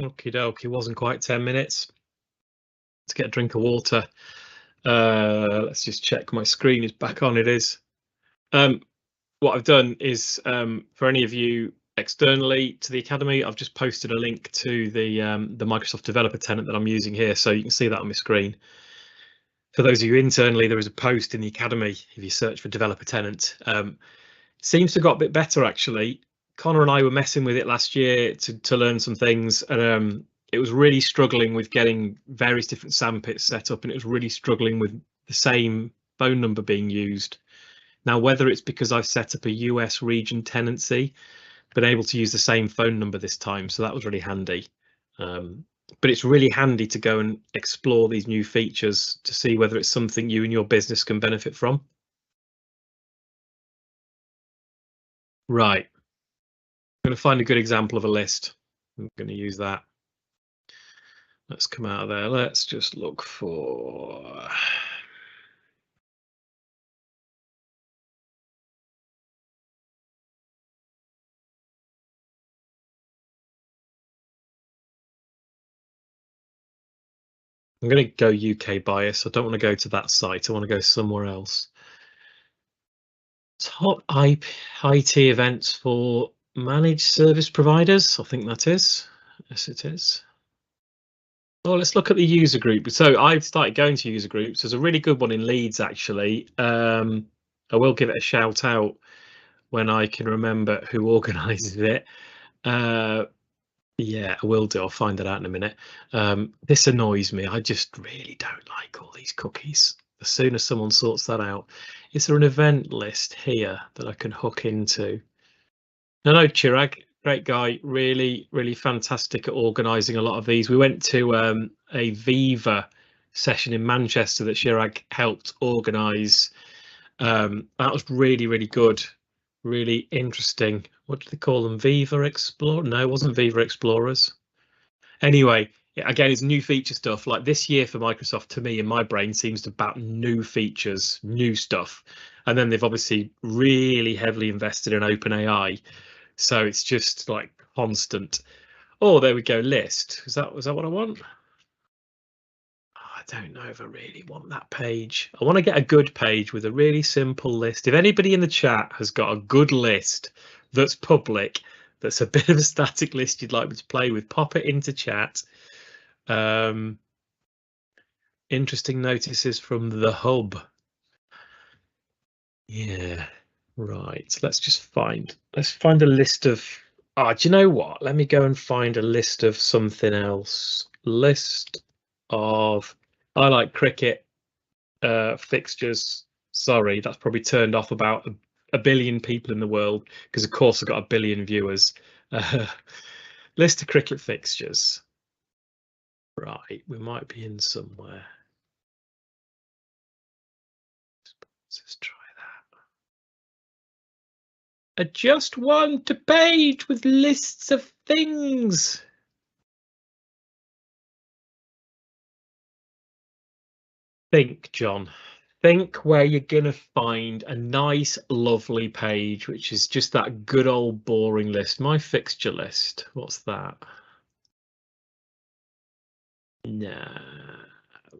Okie dokie, wasn't quite 10 minutes. Let's get a drink of water. Let's just check my screen is back on. It is. What I've done is, for any of you externally to the Academy, I've just posted a link to the Microsoft developer tenant that I'm using here, so you can see that on my screen. For those of you internally, there is a post in the Academy if you search for developer tenant. Seems to have got a bit better actually. Connor and I were messing with it last year to learn some things, and it was really struggling with getting various different sandpits set up, and it was really struggling with the same phone number being used. Now, whether it's because I've set up a US region tenancy, been able to use the same phone number this time, so that was really handy. But it's really handy to go and explore these new features to see whether it's something you and your business can benefit from. Right. I'm going to find a good example of a list. I'm going to use that. Let's come out of there. Let's just look for... I'm going to go UK bias. I don't want to go to that site. I want to go somewhere else. Top IT events for managed service providers. I think that is. Yes, it is. Oh, let's look at the user group. So I've started going to user groups. There's a really good one in Leeds, actually. I will give it a shout out when I can remember who organises it. Yeah, I will do. I'll find that out in a minute. This annoys me. I just really don't like all these cookies. As soon as someone sorts that out, is there an event list here that I can hook into? No, Chirag, great guy. Really, really fantastic at organising a lot of these. We went to a Viva session in Manchester that Chirag helped organise. That was really, really good. Really interesting. What do they call them? Viva Explorer? No, it wasn't Viva Explorers. Anyway, again, it's new feature stuff. Like this year for Microsoft, to me, in my brain, seems about new features, new stuff. And then they've obviously really heavily invested in OpenAI. So it's just like constant. Oh, there we go. List. Was that what I want? I don't know if I really want that page. I want to get a good page with a really simple list. If anybody in the chat has got a good list that's public, that's a bit of a static list you'd like me to play with, pop it into chat. Interesting notices from the hub. Yeah, right. Let's find a list of... do you know what? Let me go and find a list of something else. List of... I like cricket fixtures. Sorry, that's probably turned off about a billion people in the world because of course I've got a billion viewers. List of cricket fixtures. Right, we might be in somewhere. Let's try that. I just want a page with lists of things. Think, John. Think where you're going to find a nice, lovely page, which is just that good old boring list. My fixture list. What's that? Nah,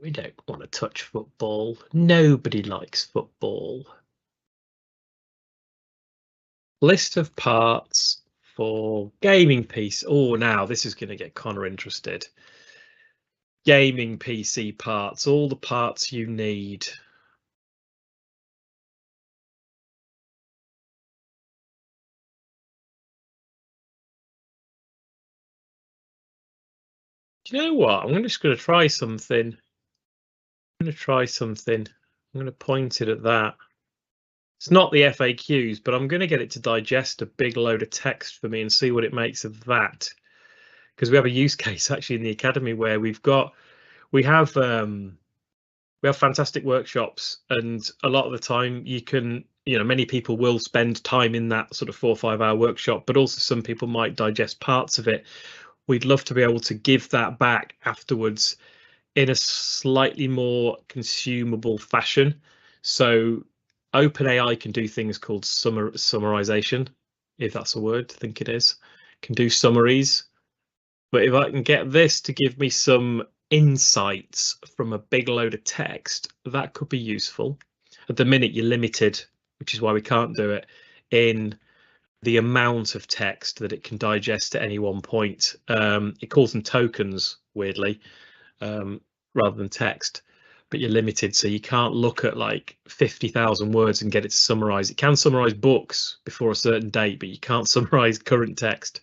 we don't want to touch football. Nobody likes football. List of parts for gaming PC. Oh, now this is going to get Connor interested. Gaming PC parts, all the parts you need. Do you know what? I'm just going to try something. I'm going to try something. I'm going to point it at that. It's not the FAQs, but I'm going to get it to digest a big load of text for me and see what it makes of that. Because we have a use case actually in the Academy where we have fantastic workshops, and a lot of the time many people will spend time in that sort of 4 or 5 hour workshop, but also some people might digest parts of it. We'd love to be able to give that back afterwards in a slightly more consumable fashion. So OpenAI can do things called summarization, if that's a word. I think it is. Can do summaries. But if I can get this to give me some insights from a big load of text, that could be useful. At the minute, you're limited, which is why we can't do it, in the amount of text that it can digest at any one point. It calls them tokens, weirdly, rather than text, but you're limited, so you can't look at like 50,000 words and get it to summarize. It can summarize books before a certain date, but you can't summarize current text.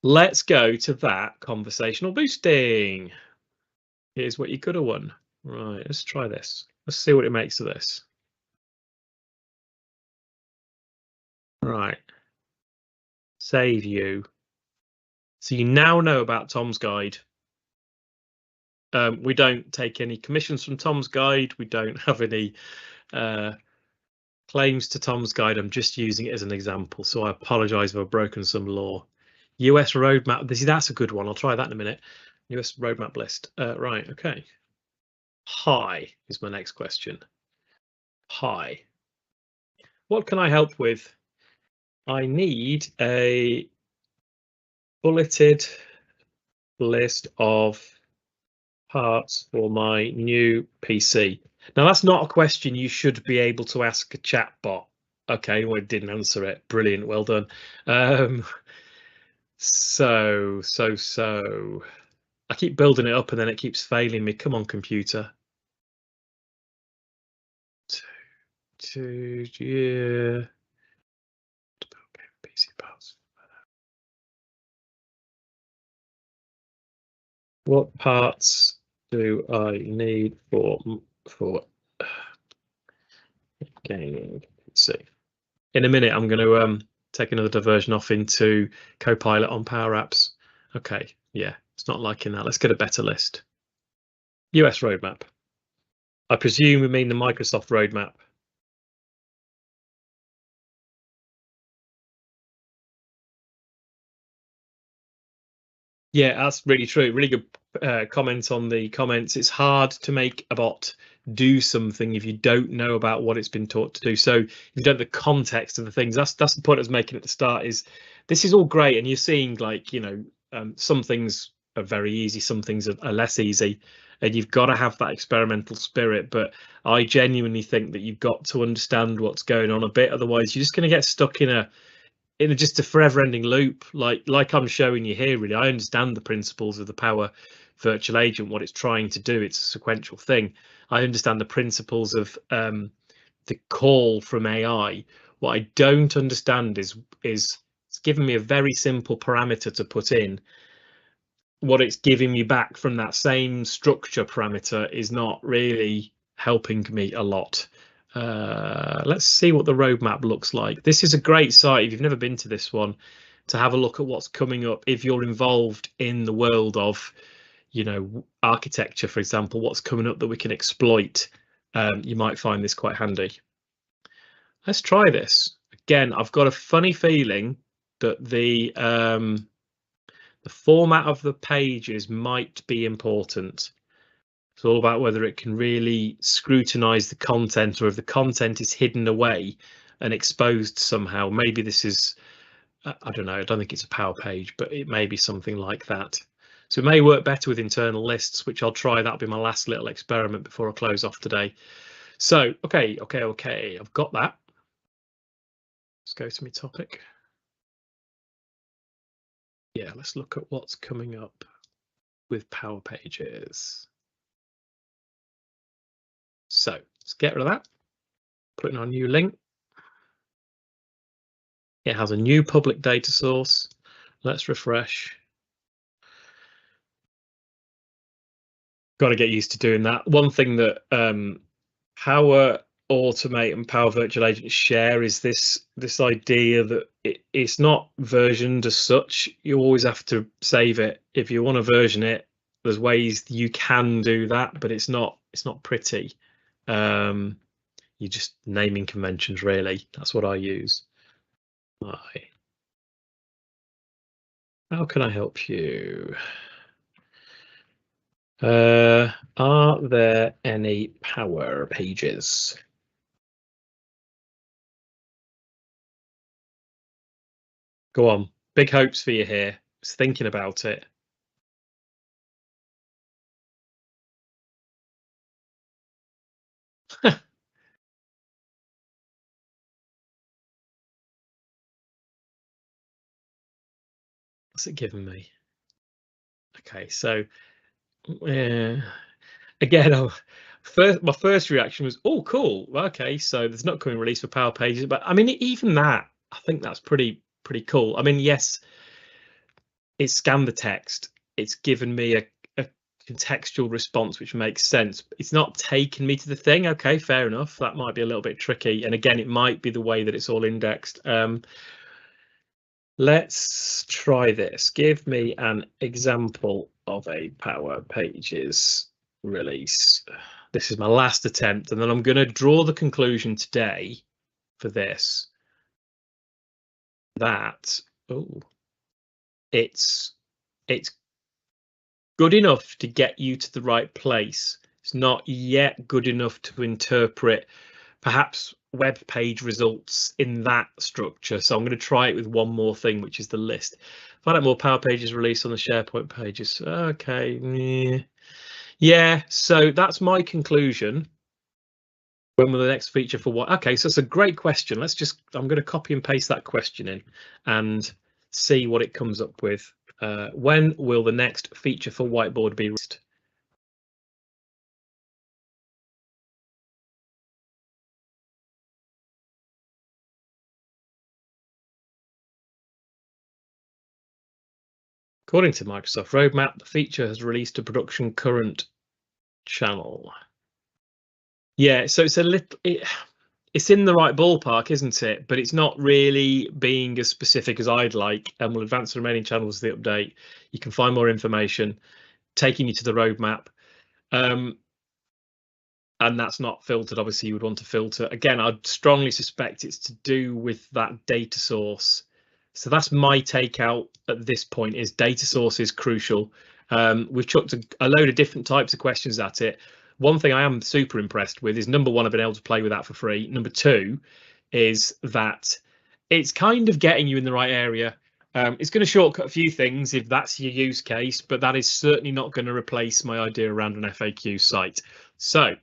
Let's go to that conversational boosting. Here's what you could have won. Right, let's try this. Let's see what it makes of this. Right. Save you. So you now know about Tom's Guide. We don't take any commissions from Tom's Guide. We don't have any claims to Tom's Guide. I'm just using it as an example, so I apologize if I've broken some law. US roadmap. That's a good one. I'll try that in a minute. US roadmap list. Right. Okay. Hi is my next question. Hi. What can I help with? I need a bulleted list of parts for my new PC. Now, that's not a question you should be able to ask a chatbot. Okay, well, it didn't answer it. Brilliant, well done. So I keep building it up and then it keeps failing me. Come on, computer. Yeah. PC parts. What parts do I need for gaming PC? In a minute, I'm going to take another diversion off into CoPilot on Power Apps. Okay, yeah, it's not liking that. Let's get a better list. US roadmap. I presume we mean the Microsoft roadmap. Yeah, that's really true. Really good comment on the comments. It's hard to make a bot do something if you don't know about what it's been taught to do. So if you don't know the context of the things, that's the point I was making at the start. Is this is all great, and you're seeing like some things are very easy, some things are less easy, and you've got to have that experimental spirit. But I genuinely think that you've got to understand what's going on a bit, otherwise you're just going to get stuck in just a forever ending loop like I'm showing you here. Really, I understand the principles of the Power Virtual Agent, what it's trying to do. It's a sequential thing. I understand the principles of the call from AI. What I don't understand is it's giving me a very simple parameter to put in. What it's giving me back from that same structure parameter is not really helping me a lot. Let's see what the roadmap looks like. This is a great site if you've never been to this one, to have a look at what's coming up if you're involved in the world of architecture, for example. What's coming up that we can exploit. You might find this quite handy. Let's try this again. I've got a funny feeling that the format of the pages might be important. It's all about whether it can really scrutinize the content, or if the content is hidden away and exposed somehow. Maybe this is, I don't know, I don't think it's a Power Page, but it may be something like that. So it may work better with internal lists, which I'll try. That'll be my last little experiment before I close off today. So, okay, I've got that. Let's go to my topic. Yeah, let's look at what's coming up with Power Pages. So let's get rid of that. Put in our new link. It has a new public data source. Let's refresh. Got to get used to doing that. One thing that Power Automate and Power Virtual Agent share is this idea that it's not versioned as such. You always have to save it. If you want to version it, there's ways you can do that, but it's not pretty. You just naming conventions, really. That's what I use. Hi. How can I help you? Are there any Power Pages? Go on. Big hopes for you here. was thinking about it. What's it giving me? Okay, so again, my first reaction was, oh, cool. Okay, so there's not coming release for Power Pages, but I mean, even that, I think that's pretty cool. I mean, yes, it scanned the text. It's given me a contextual response, which makes sense. It's not taken me to the thing. Okay, fair enough. That might be a little bit tricky. And again, it might be the way that it's all indexed. Let's try this. Give me an example of a Power Pages release. This is my last attempt, and then I'm going to draw the conclusion today for this that it's good enough to get you to the right place. It's not yet good enough to interpret perhaps web page results in that structure. So I'm going to try it with one more thing, which is the list. Find out more Power Pages released on the SharePoint pages. Okay. Yeah, so that's my conclusion. When will the next feature for what? Okay, so it's a great question. I'm going to copy and paste that question in and see what it comes up with. When will the next feature for Whiteboard be released? According to Microsoft Roadmap, the feature has released to production current channel. Yeah, so it's a little, it's in the right ballpark, isn't it? But it's not really being as specific as I'd like, and will advance the remaining channels of the update. You can find more information, taking you to the roadmap. And that's not filtered. Obviously, you would want to filter. Again, I'd strongly suspect it's to do with that data source. So that's my takeout at this point, is data source is crucial. We've chucked a load of different types of questions at it. One thing I am super impressed with is, number one, I've been able to play with that for free. Number two is that it's kind of getting you in the right area. It's going to shortcut a few things if that's your use case, but that is certainly not going to replace my idea around an FAQ site. So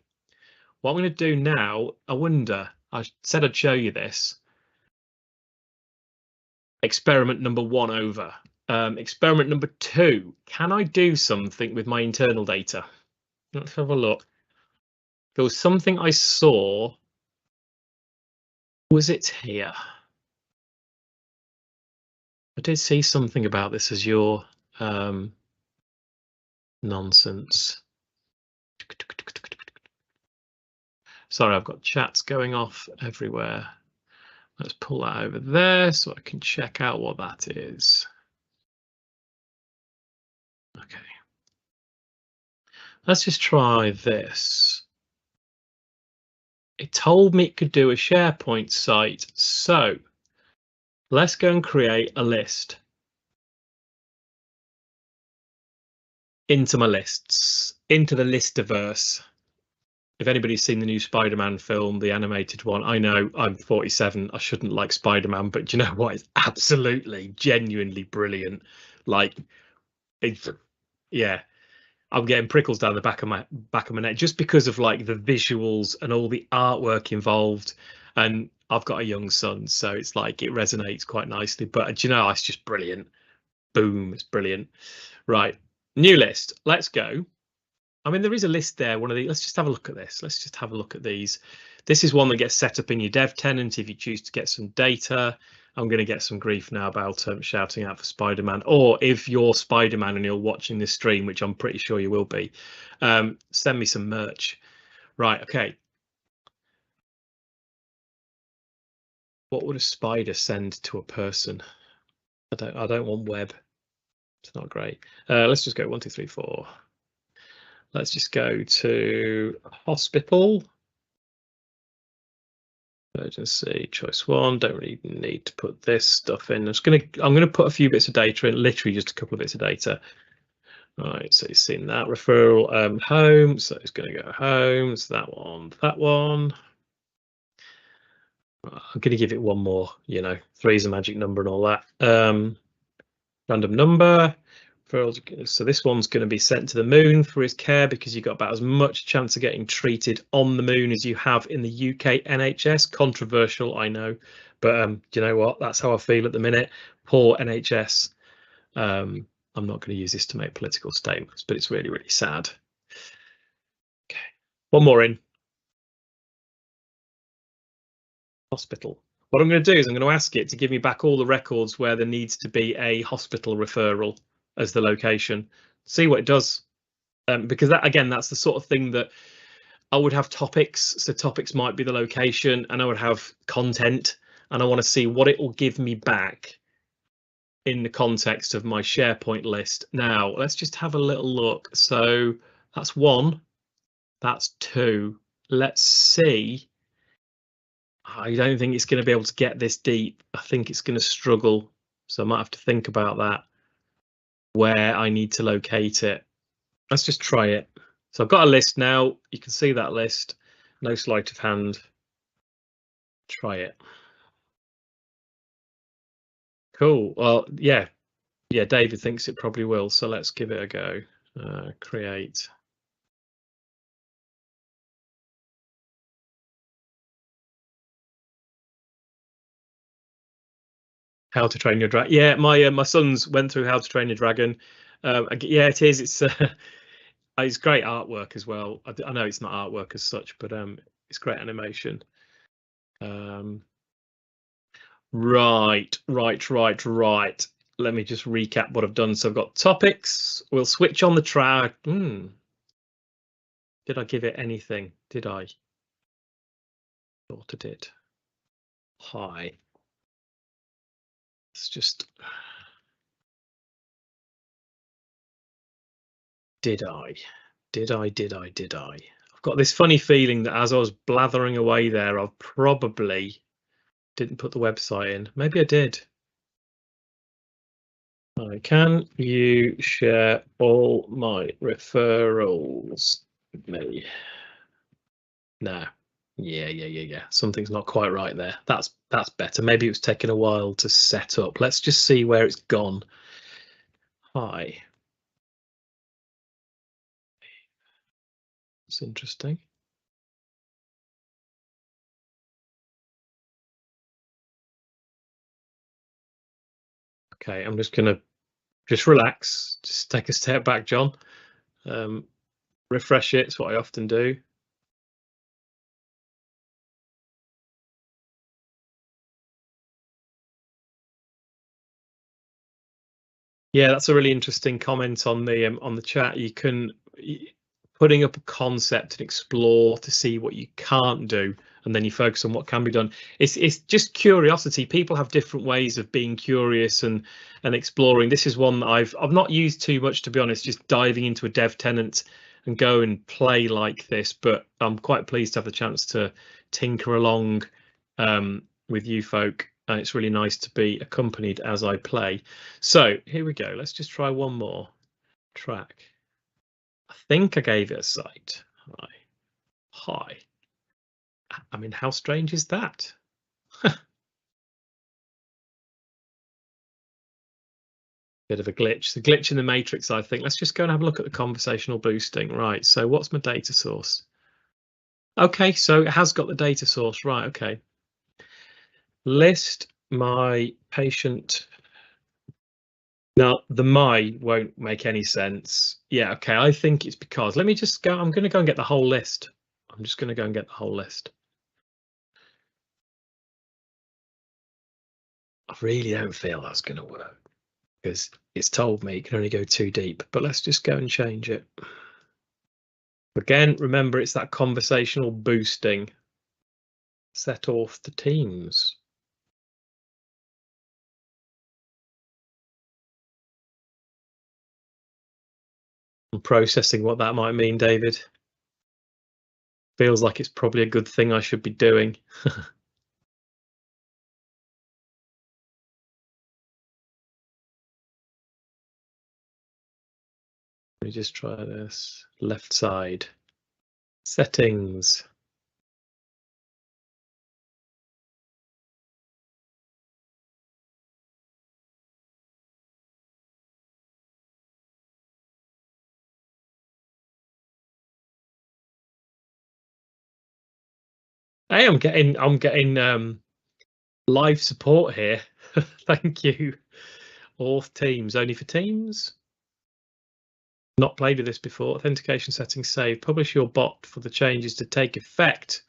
what I'm going to do now, I wonder, I said I'd show you this. Experiment number one over. Experiment number two, can I do something with my internal data? Let's have a look. There was something I saw. Was it here? I did see something about this as your nonsense. Sorry, I've got chats going off everywhere. Let's pull that over there so I can check out what that is. Okay. Let's just try this. It told me it could do a SharePoint site. So let's go and create a list into my lists, into the listiverse. If anybody's seen the new Spider-Man film, the animated one, I know I'm 47. I shouldn't like Spider-Man, but do you know what? It's absolutely, genuinely brilliant. Like, it's, yeah, I'm getting prickles down the back of my neck just because of like the visuals and all the artwork involved. And I've got a young son, so it's like it resonates quite nicely. But do you know, it's just brilliant. Boom, it's brilliant. Right, new list. Let's go. I mean, there is a list there. One of the, let's just have a look at this. Let's just have a look at these. This is one that gets set up in your dev tenant if you choose to get some data. I'm going to get some grief now about shouting out for Spider-Man, or if you're Spider-Man and you're watching this stream, which I'm pretty sure you will be, send me some merch. Right, okay. What would a spider send to a person? I don't want web. It's not great. Let's just go 1, 2, 3, 4. Let's just go to hospital. Emergency choice 1. Don't really need to put this stuff in. I'm gonna put a few bits of data in, literally just a couple of bits of data. All right, so you've seen that referral. Home, so it's going to go home. So that one. I'm going to give it one more. 3 is a magic number and all that. random number. So this one's going to be sent to the moon for his care, because you've got about as much chance of getting treated on the moon as you have in the UK NHS. Controversial, I know, but do you know what? That's how I feel at the minute. Poor NHS. I'm not going to use this to make political statements, but it's really, really sad. Okay, one more in. Hospital. What I'm going to do is I'm going to ask it to give me back all the records where there needs to be a hospital referral as the location. See what it does. Because that, again, that's the sort of thing that I would have topics. So topics might be the location, and I would have content, and I want to see what it will give me back in the context of my SharePoint list. Now, let's just have a little look. So that's 1, that's 2. Let's see. I don't think it's going to be able to get this deep. I think it's going to struggle. So I might have to think about that, where I need to locate it. Let's just try it. So I've got a list now. You can see that list. No sleight of hand. Try it. Cool. Well, yeah. David thinks it probably will. So let's give it a go. Create. How to Train Your Dragon. Yeah, my sons went through How to Train Your Dragon. Yeah, it is. It's great artwork as well. I know it's not artwork as such, but it's great animation. Right. Let me just recap what I've done. So I've got topics. We'll switch on the track. Did I give it anything? Did I? Thought I did. Hi. It's just. Did I? I've got this funny feeling that as I was blathering away there, I probably didn't put the website in. Maybe I did. Can you share all my referrals with me? No. Yeah. Something's not quite right there. That's better. Maybe it was taking a while to set up. Let's just see where it's gone. Hi. It's interesting. Okay, I'm just gonna relax. Just take a step back, John. Refresh it. It's what I often do. Yeah, that's a really interesting comment on the chat. You can putting up a concept and explore to see what you can't do, and then you focus on what can be done. It's just curiosity. People have different ways of being curious and exploring. This is one that I've not used too much, to be honest, just diving into a dev tenant and go and play like this, but I'm quite pleased to have the chance to tinker along with you folk, and it's really nice to be accompanied as I play. So here we go. Let's just try one more track. I think I gave it a site. Hi. I mean, how strange is that? Bit of a glitch. The glitch in the matrix, I think. Let's just go and have a look at the conversational boosting. Right. So what's my data source? Okay, so it has got the data source. Right. Okay. List my patient. Now, the my won't make any sense. Yeah, okay, I think it's because, let me just go, I'm going to go and get the whole list. I'm just going to go and get the whole list. I really don't feel that's going to work, because it's told me it can only go too deep, but let's just go and change it. Again, remember, it's that conversational boosting. Set off the teams. I'm processing what that might mean, David. Feels like it's probably a good thing I should be doing. Let me just try this. Left side. Settings. Hey, I'm getting live support here. Thank you. Auth Teams, only for Teams. Not played with this before. Authentication settings saved. Publish your bot for the changes to take effect.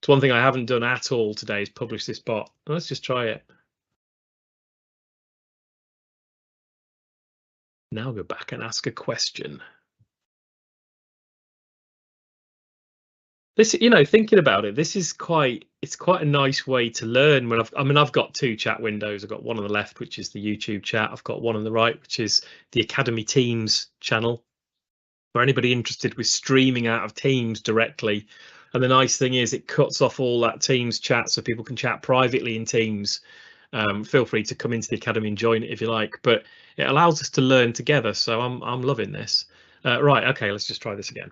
It's one thing I haven't done at all today is publish this bot. Let's just try it. Now go back and ask a question. This, thinking about it, this is it's quite a nice way to learn. When I've got two chat windows. I've got one on the left, which is the YouTube chat. I've got one on the right, which is the Academy Teams channel, for anybody interested with streaming out of Teams directly. And the nice thing is it cuts off all that Teams chat so people can chat privately in Teams. Feel free to come into the Academy and join it if you like, but it allows us to learn together. So I'm loving this. Right, okay, let's just try this again.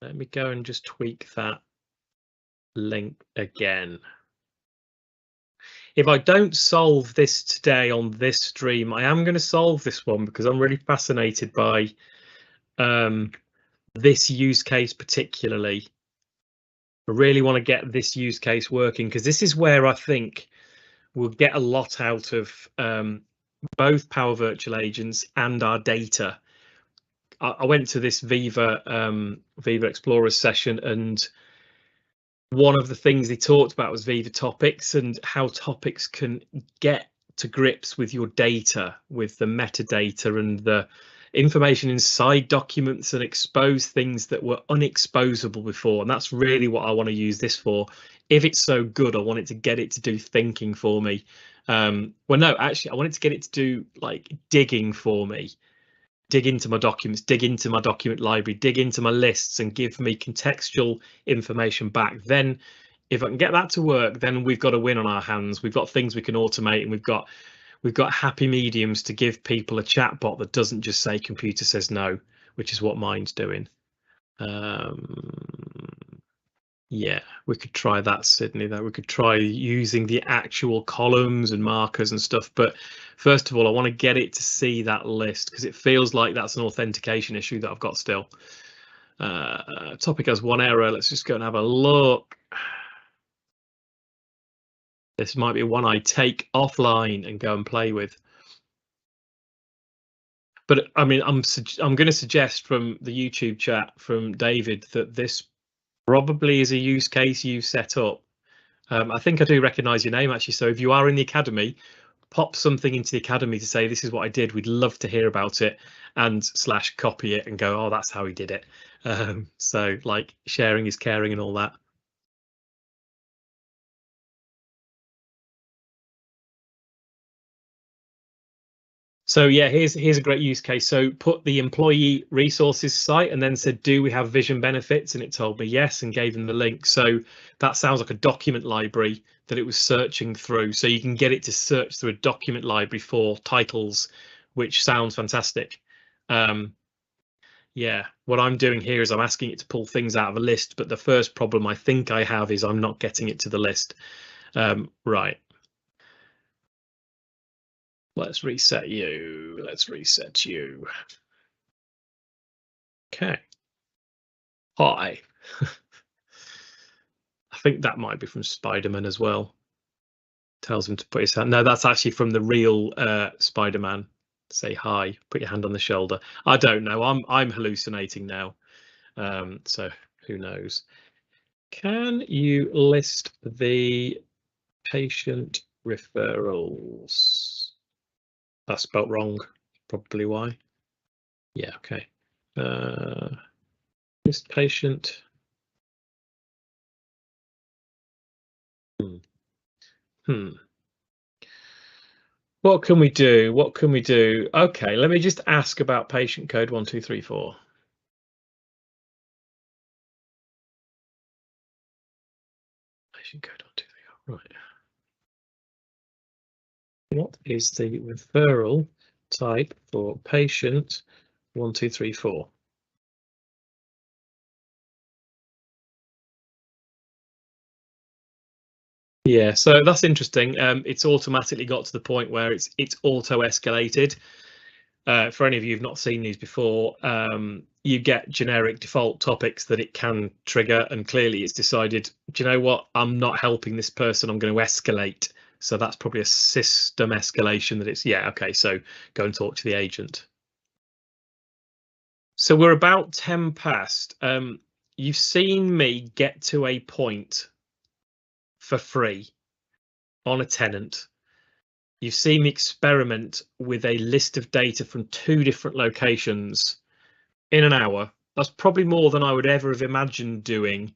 Let me go and just tweak that link again. If I don't solve this today on this stream, I am going to solve this one because I'm really fascinated by this use case particularly. I really want to get this use case working because this is where I think we'll get a lot out of both Power Virtual Agents and our data. I went to this Viva Explorers session, and one of the things they talked about was Viva Topics and how topics can get to grips with your data, with the metadata and the information inside documents, and expose things that were unexposable before. And that's really what I want to use this for. If it's so good, I want it to get it to do thinking for me. Well, no, actually, I want it to get it to do like digging for me. Dig into my documents, dig into my document library, dig into my lists, and give me contextual information back. Then if I can get that to work, then we've got a win on our hands. We've got things we can automate, and we've got happy mediums to give people a chatbot that doesn't just say computer says no, which is what mine's doing. Yeah, we could try that, Sydney. That we could try using the actual columns and markers and stuff. But first of all, I want to get it to see that list because it feels like that's an authentication issue that I've got still. Topic has one error. Let's just go and have a look. This might be one I take offline and go and play with. But I mean, I'm going to suggest from the YouTube chat from David that this probably is a use case you set up. I think I do recognise your name actually. So if you are in the Academy, pop something into the Academy to say this is what I did. We'd love to hear about it, and / copy it and go, oh, that's how he did it. So like sharing is caring and all that. So yeah, here's a great use case. So put the employee resources site and then said, do we have vision benefits? And it told me yes, and gave them the link. So that sounds like a document library that it was searching through. So you can get it to search through a document library for titles, which sounds fantastic. Yeah, what I'm doing here is I'm asking it to pull things out of a list, but the first problem I think I have is I'm not getting it to the list. Right. Let's reset you. Let's reset you. Okay. Hi. I think that might be from Spider-Man as well. Tells him to put his hand. No, that's actually from the real Spider-Man. Say hi. Put your hand on the shoulder. I don't know. I'm hallucinating now. So who knows? Can you list the patient referrals? That's spelt wrong. Probably why. Yeah. Okay. List patient. Hmm. What can we do? What can we do? Okay, let me just ask about patient code 1234. Patient code 1234. Right. What is the referral type for patient 1234? Yeah, so that's interesting. It's automatically got to the point where it's auto escalated. For any of you who've not seen these before, you get generic default topics that it can trigger, and clearly it's decided, do you know what? I'm not helping this person. I'm going to escalate. So that's probably a system escalation that it's, yeah, okay, so go and talk to the agent. So we're about 10 past. You've seen me get to a point for free on a tenant. You've seen me experiment with a list of data from 2 different locations in an hour. That's probably more than I would ever have imagined doing,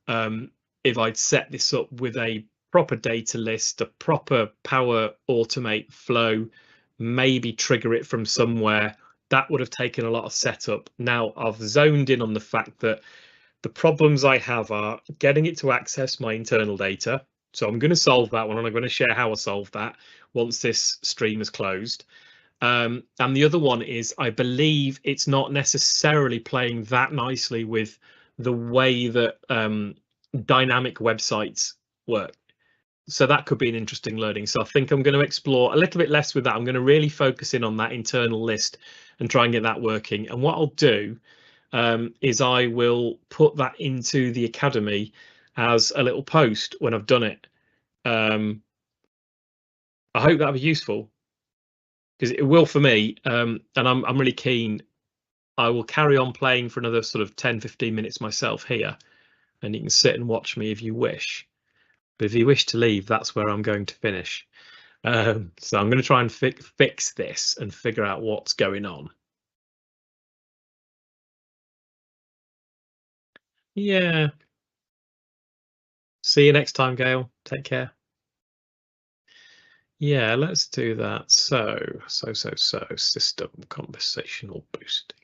if I'd set this up with a proper data list, a proper Power Automate flow, maybe trigger it from somewhere. That would have taken a lot of setup. Now I've zoned in on the fact that the problems I have are getting it to access my internal data. So I'm going to solve that one, and I'm going to share how I solve that once this stream is closed. And the other one is, I believe it's not necessarily playing that nicely with the way that dynamic websites work. So that could be an interesting learning. So I think I'm going to explore a little bit less with that. I'm going to really focus in on that internal list and try and get that working. And what I'll do is I will put that into the academy as a little post when I've done it. I hope that'll be useful, because it will for me, and I'm really keen. I will carry on playing for another sort of 10-15 minutes myself here, and you can sit and watch me if you wish. But if you wish to leave, that's where I'm going to finish. So I'm going to try and fix this and figure out what's going on. Yeah. See you next time, Gail. Take care. Yeah, let's do that. So system conversational boosting.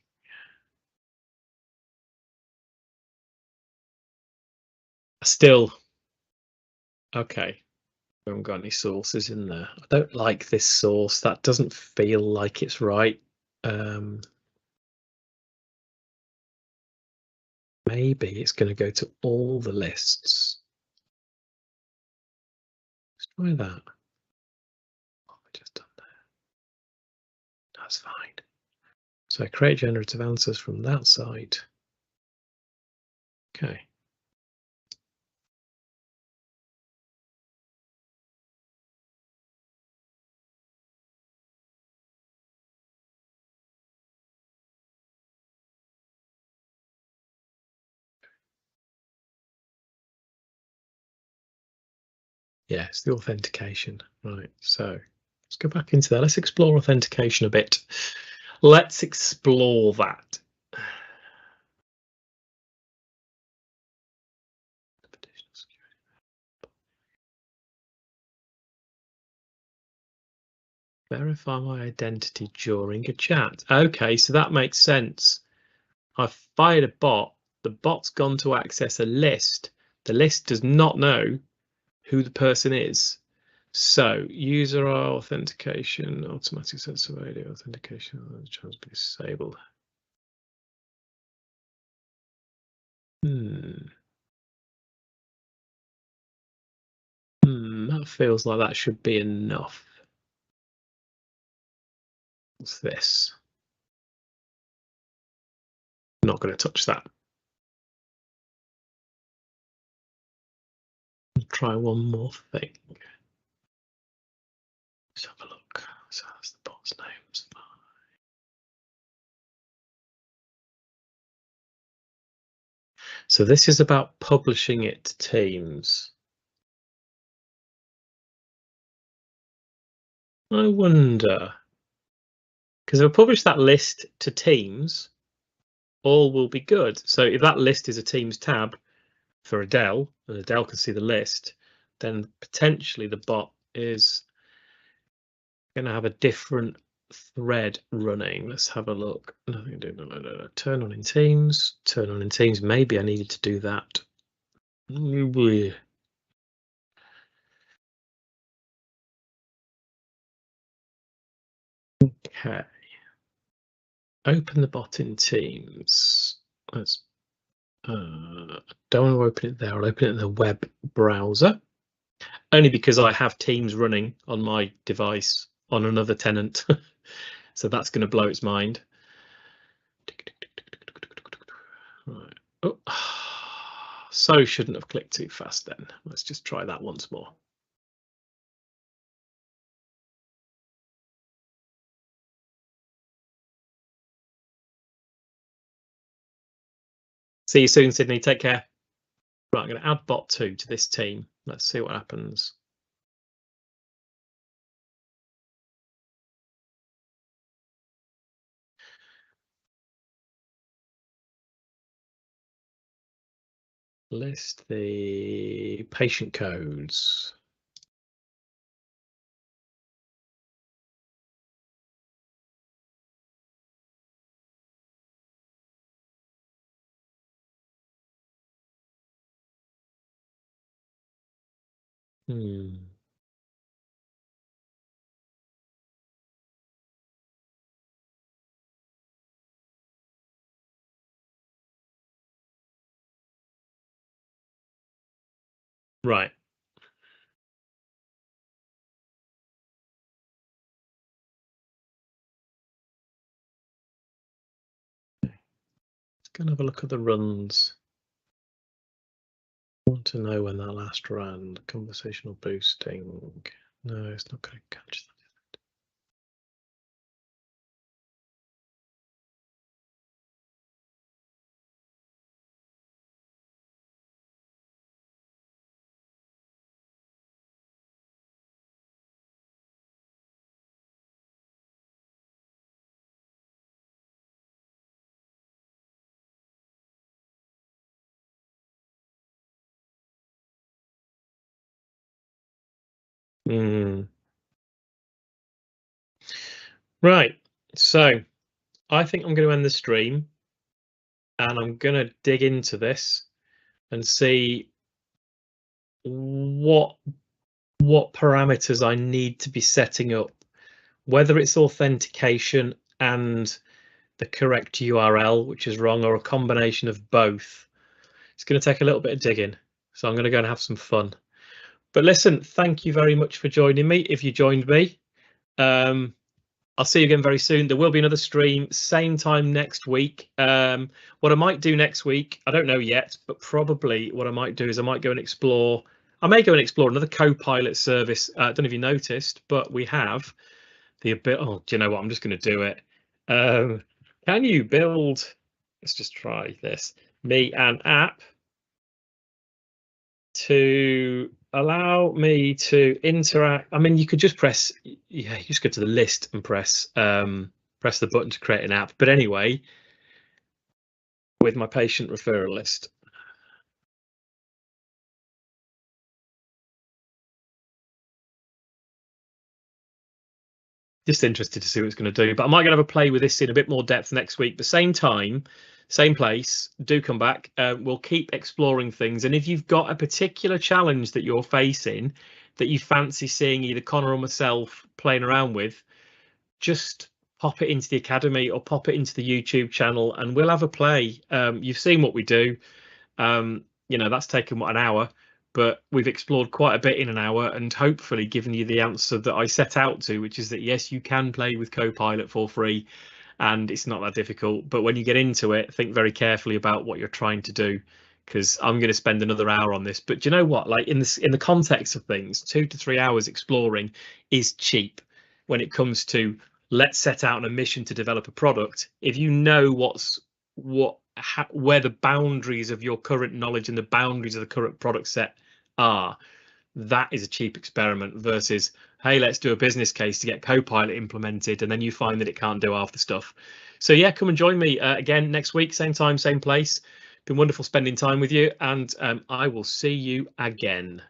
Still, okay. We haven't got any sources in there. I don't like this source. That doesn't feel like it's right. Maybe it's going to go to all the lists. Let's try that. What have I just done there? That's fine. So I create generative answers from that side. Okay. Yeah, it's the authentication. Right, so let's go back into that. Let's explore authentication a bit. Let's explore that. Verify my identity during a chat. Okay, so that makes sense. I've fired a bot. The bot's gone to access a list. The list does not know who the person is. So user authentication, automatic sensor radio authentication, chance be disabled. That feels like that should be enough. What's this? Not going to touch that. Try one more thing. Let's have a look. So that's the bot's name. So this is about publishing it to Teams. I wonder, because if I publish that list to Teams, all will be good. So if that list is a Teams tab for Adele, and Adele can see the list, then potentially the bot is going to have a different thread running. Let's have a look. Nothing to do. No. Turn on in Teams. Turn on in Teams. Maybe I needed to do that. Okay. Open the bot in Teams. Let's. Don't want to open it there. I'll open it in the web browser. only because I have Teams running on my device on another tenant. So that's going to blow its mind. Right. Oh, so shouldn't have clicked too fast then. Let's just try that once more. See you soon, Sydney. Take care. Right, I'm going to add bot 2 to this team. Let's see what happens. List the patient codes. Right. Let's go and have a look at the runs. I want to know when that last ran. Conversational boosting. No, it's not going to catch that. Right, so I think I'm going to end the stream and I'm going to dig into this and see what parameters I need to be setting up, whether it's authentication and the correct URL, which is wrong, or a combination of both. It's going to take a little bit of digging, so I'm going to go and have some fun. But listen, thank you very much for joining me. If you joined me, I'll see you again very soon. There will be another stream, same time next week. What I might do next week, I don't know yet, but probably what I might do is I might go and explore. I may go and explore another CoPilot service. I don't know if you noticed, but we have the ability. Oh, do you know what? I'm just going to do it. Can you build? Let's just try this. Me an app to allow me to interact. I mean, you could just press, yeah, you just go to the list and press the button to create an app. But anyway, with my patient referral list. Just interested to see what it's going to do, but I might get have a play with this in a bit more depth next week. But same time, same place. Do come back. We'll keep exploring things. And if you've got a particular challenge that you're facing that you fancy seeing either Connor or myself playing around with, just pop it into the academy or pop it into the YouTube channel and we'll have a play. You've seen what we do. You know, that's taken what, an hour, but we've explored quite a bit in an hour and hopefully given you the answer that I set out to, which is that yes, you can play with CoPilot for free and it's not that difficult. But when you get into it, think very carefully about what you're trying to do, because I'm going to spend another hour on this. But do you know what? Like in the context of things, 2 to 3 hours exploring is cheap when it comes to let's set out on a mission to develop a product. If you know where the boundaries of your current knowledge and the boundaries of the current product set are, that is a cheap experiment versus, hey, let's do a business case to get CoPilot implemented, and then you find that it can't do half the stuff. So yeah, come and join me again next week, same time, same place. Been wonderful spending time with you, and I will see you again.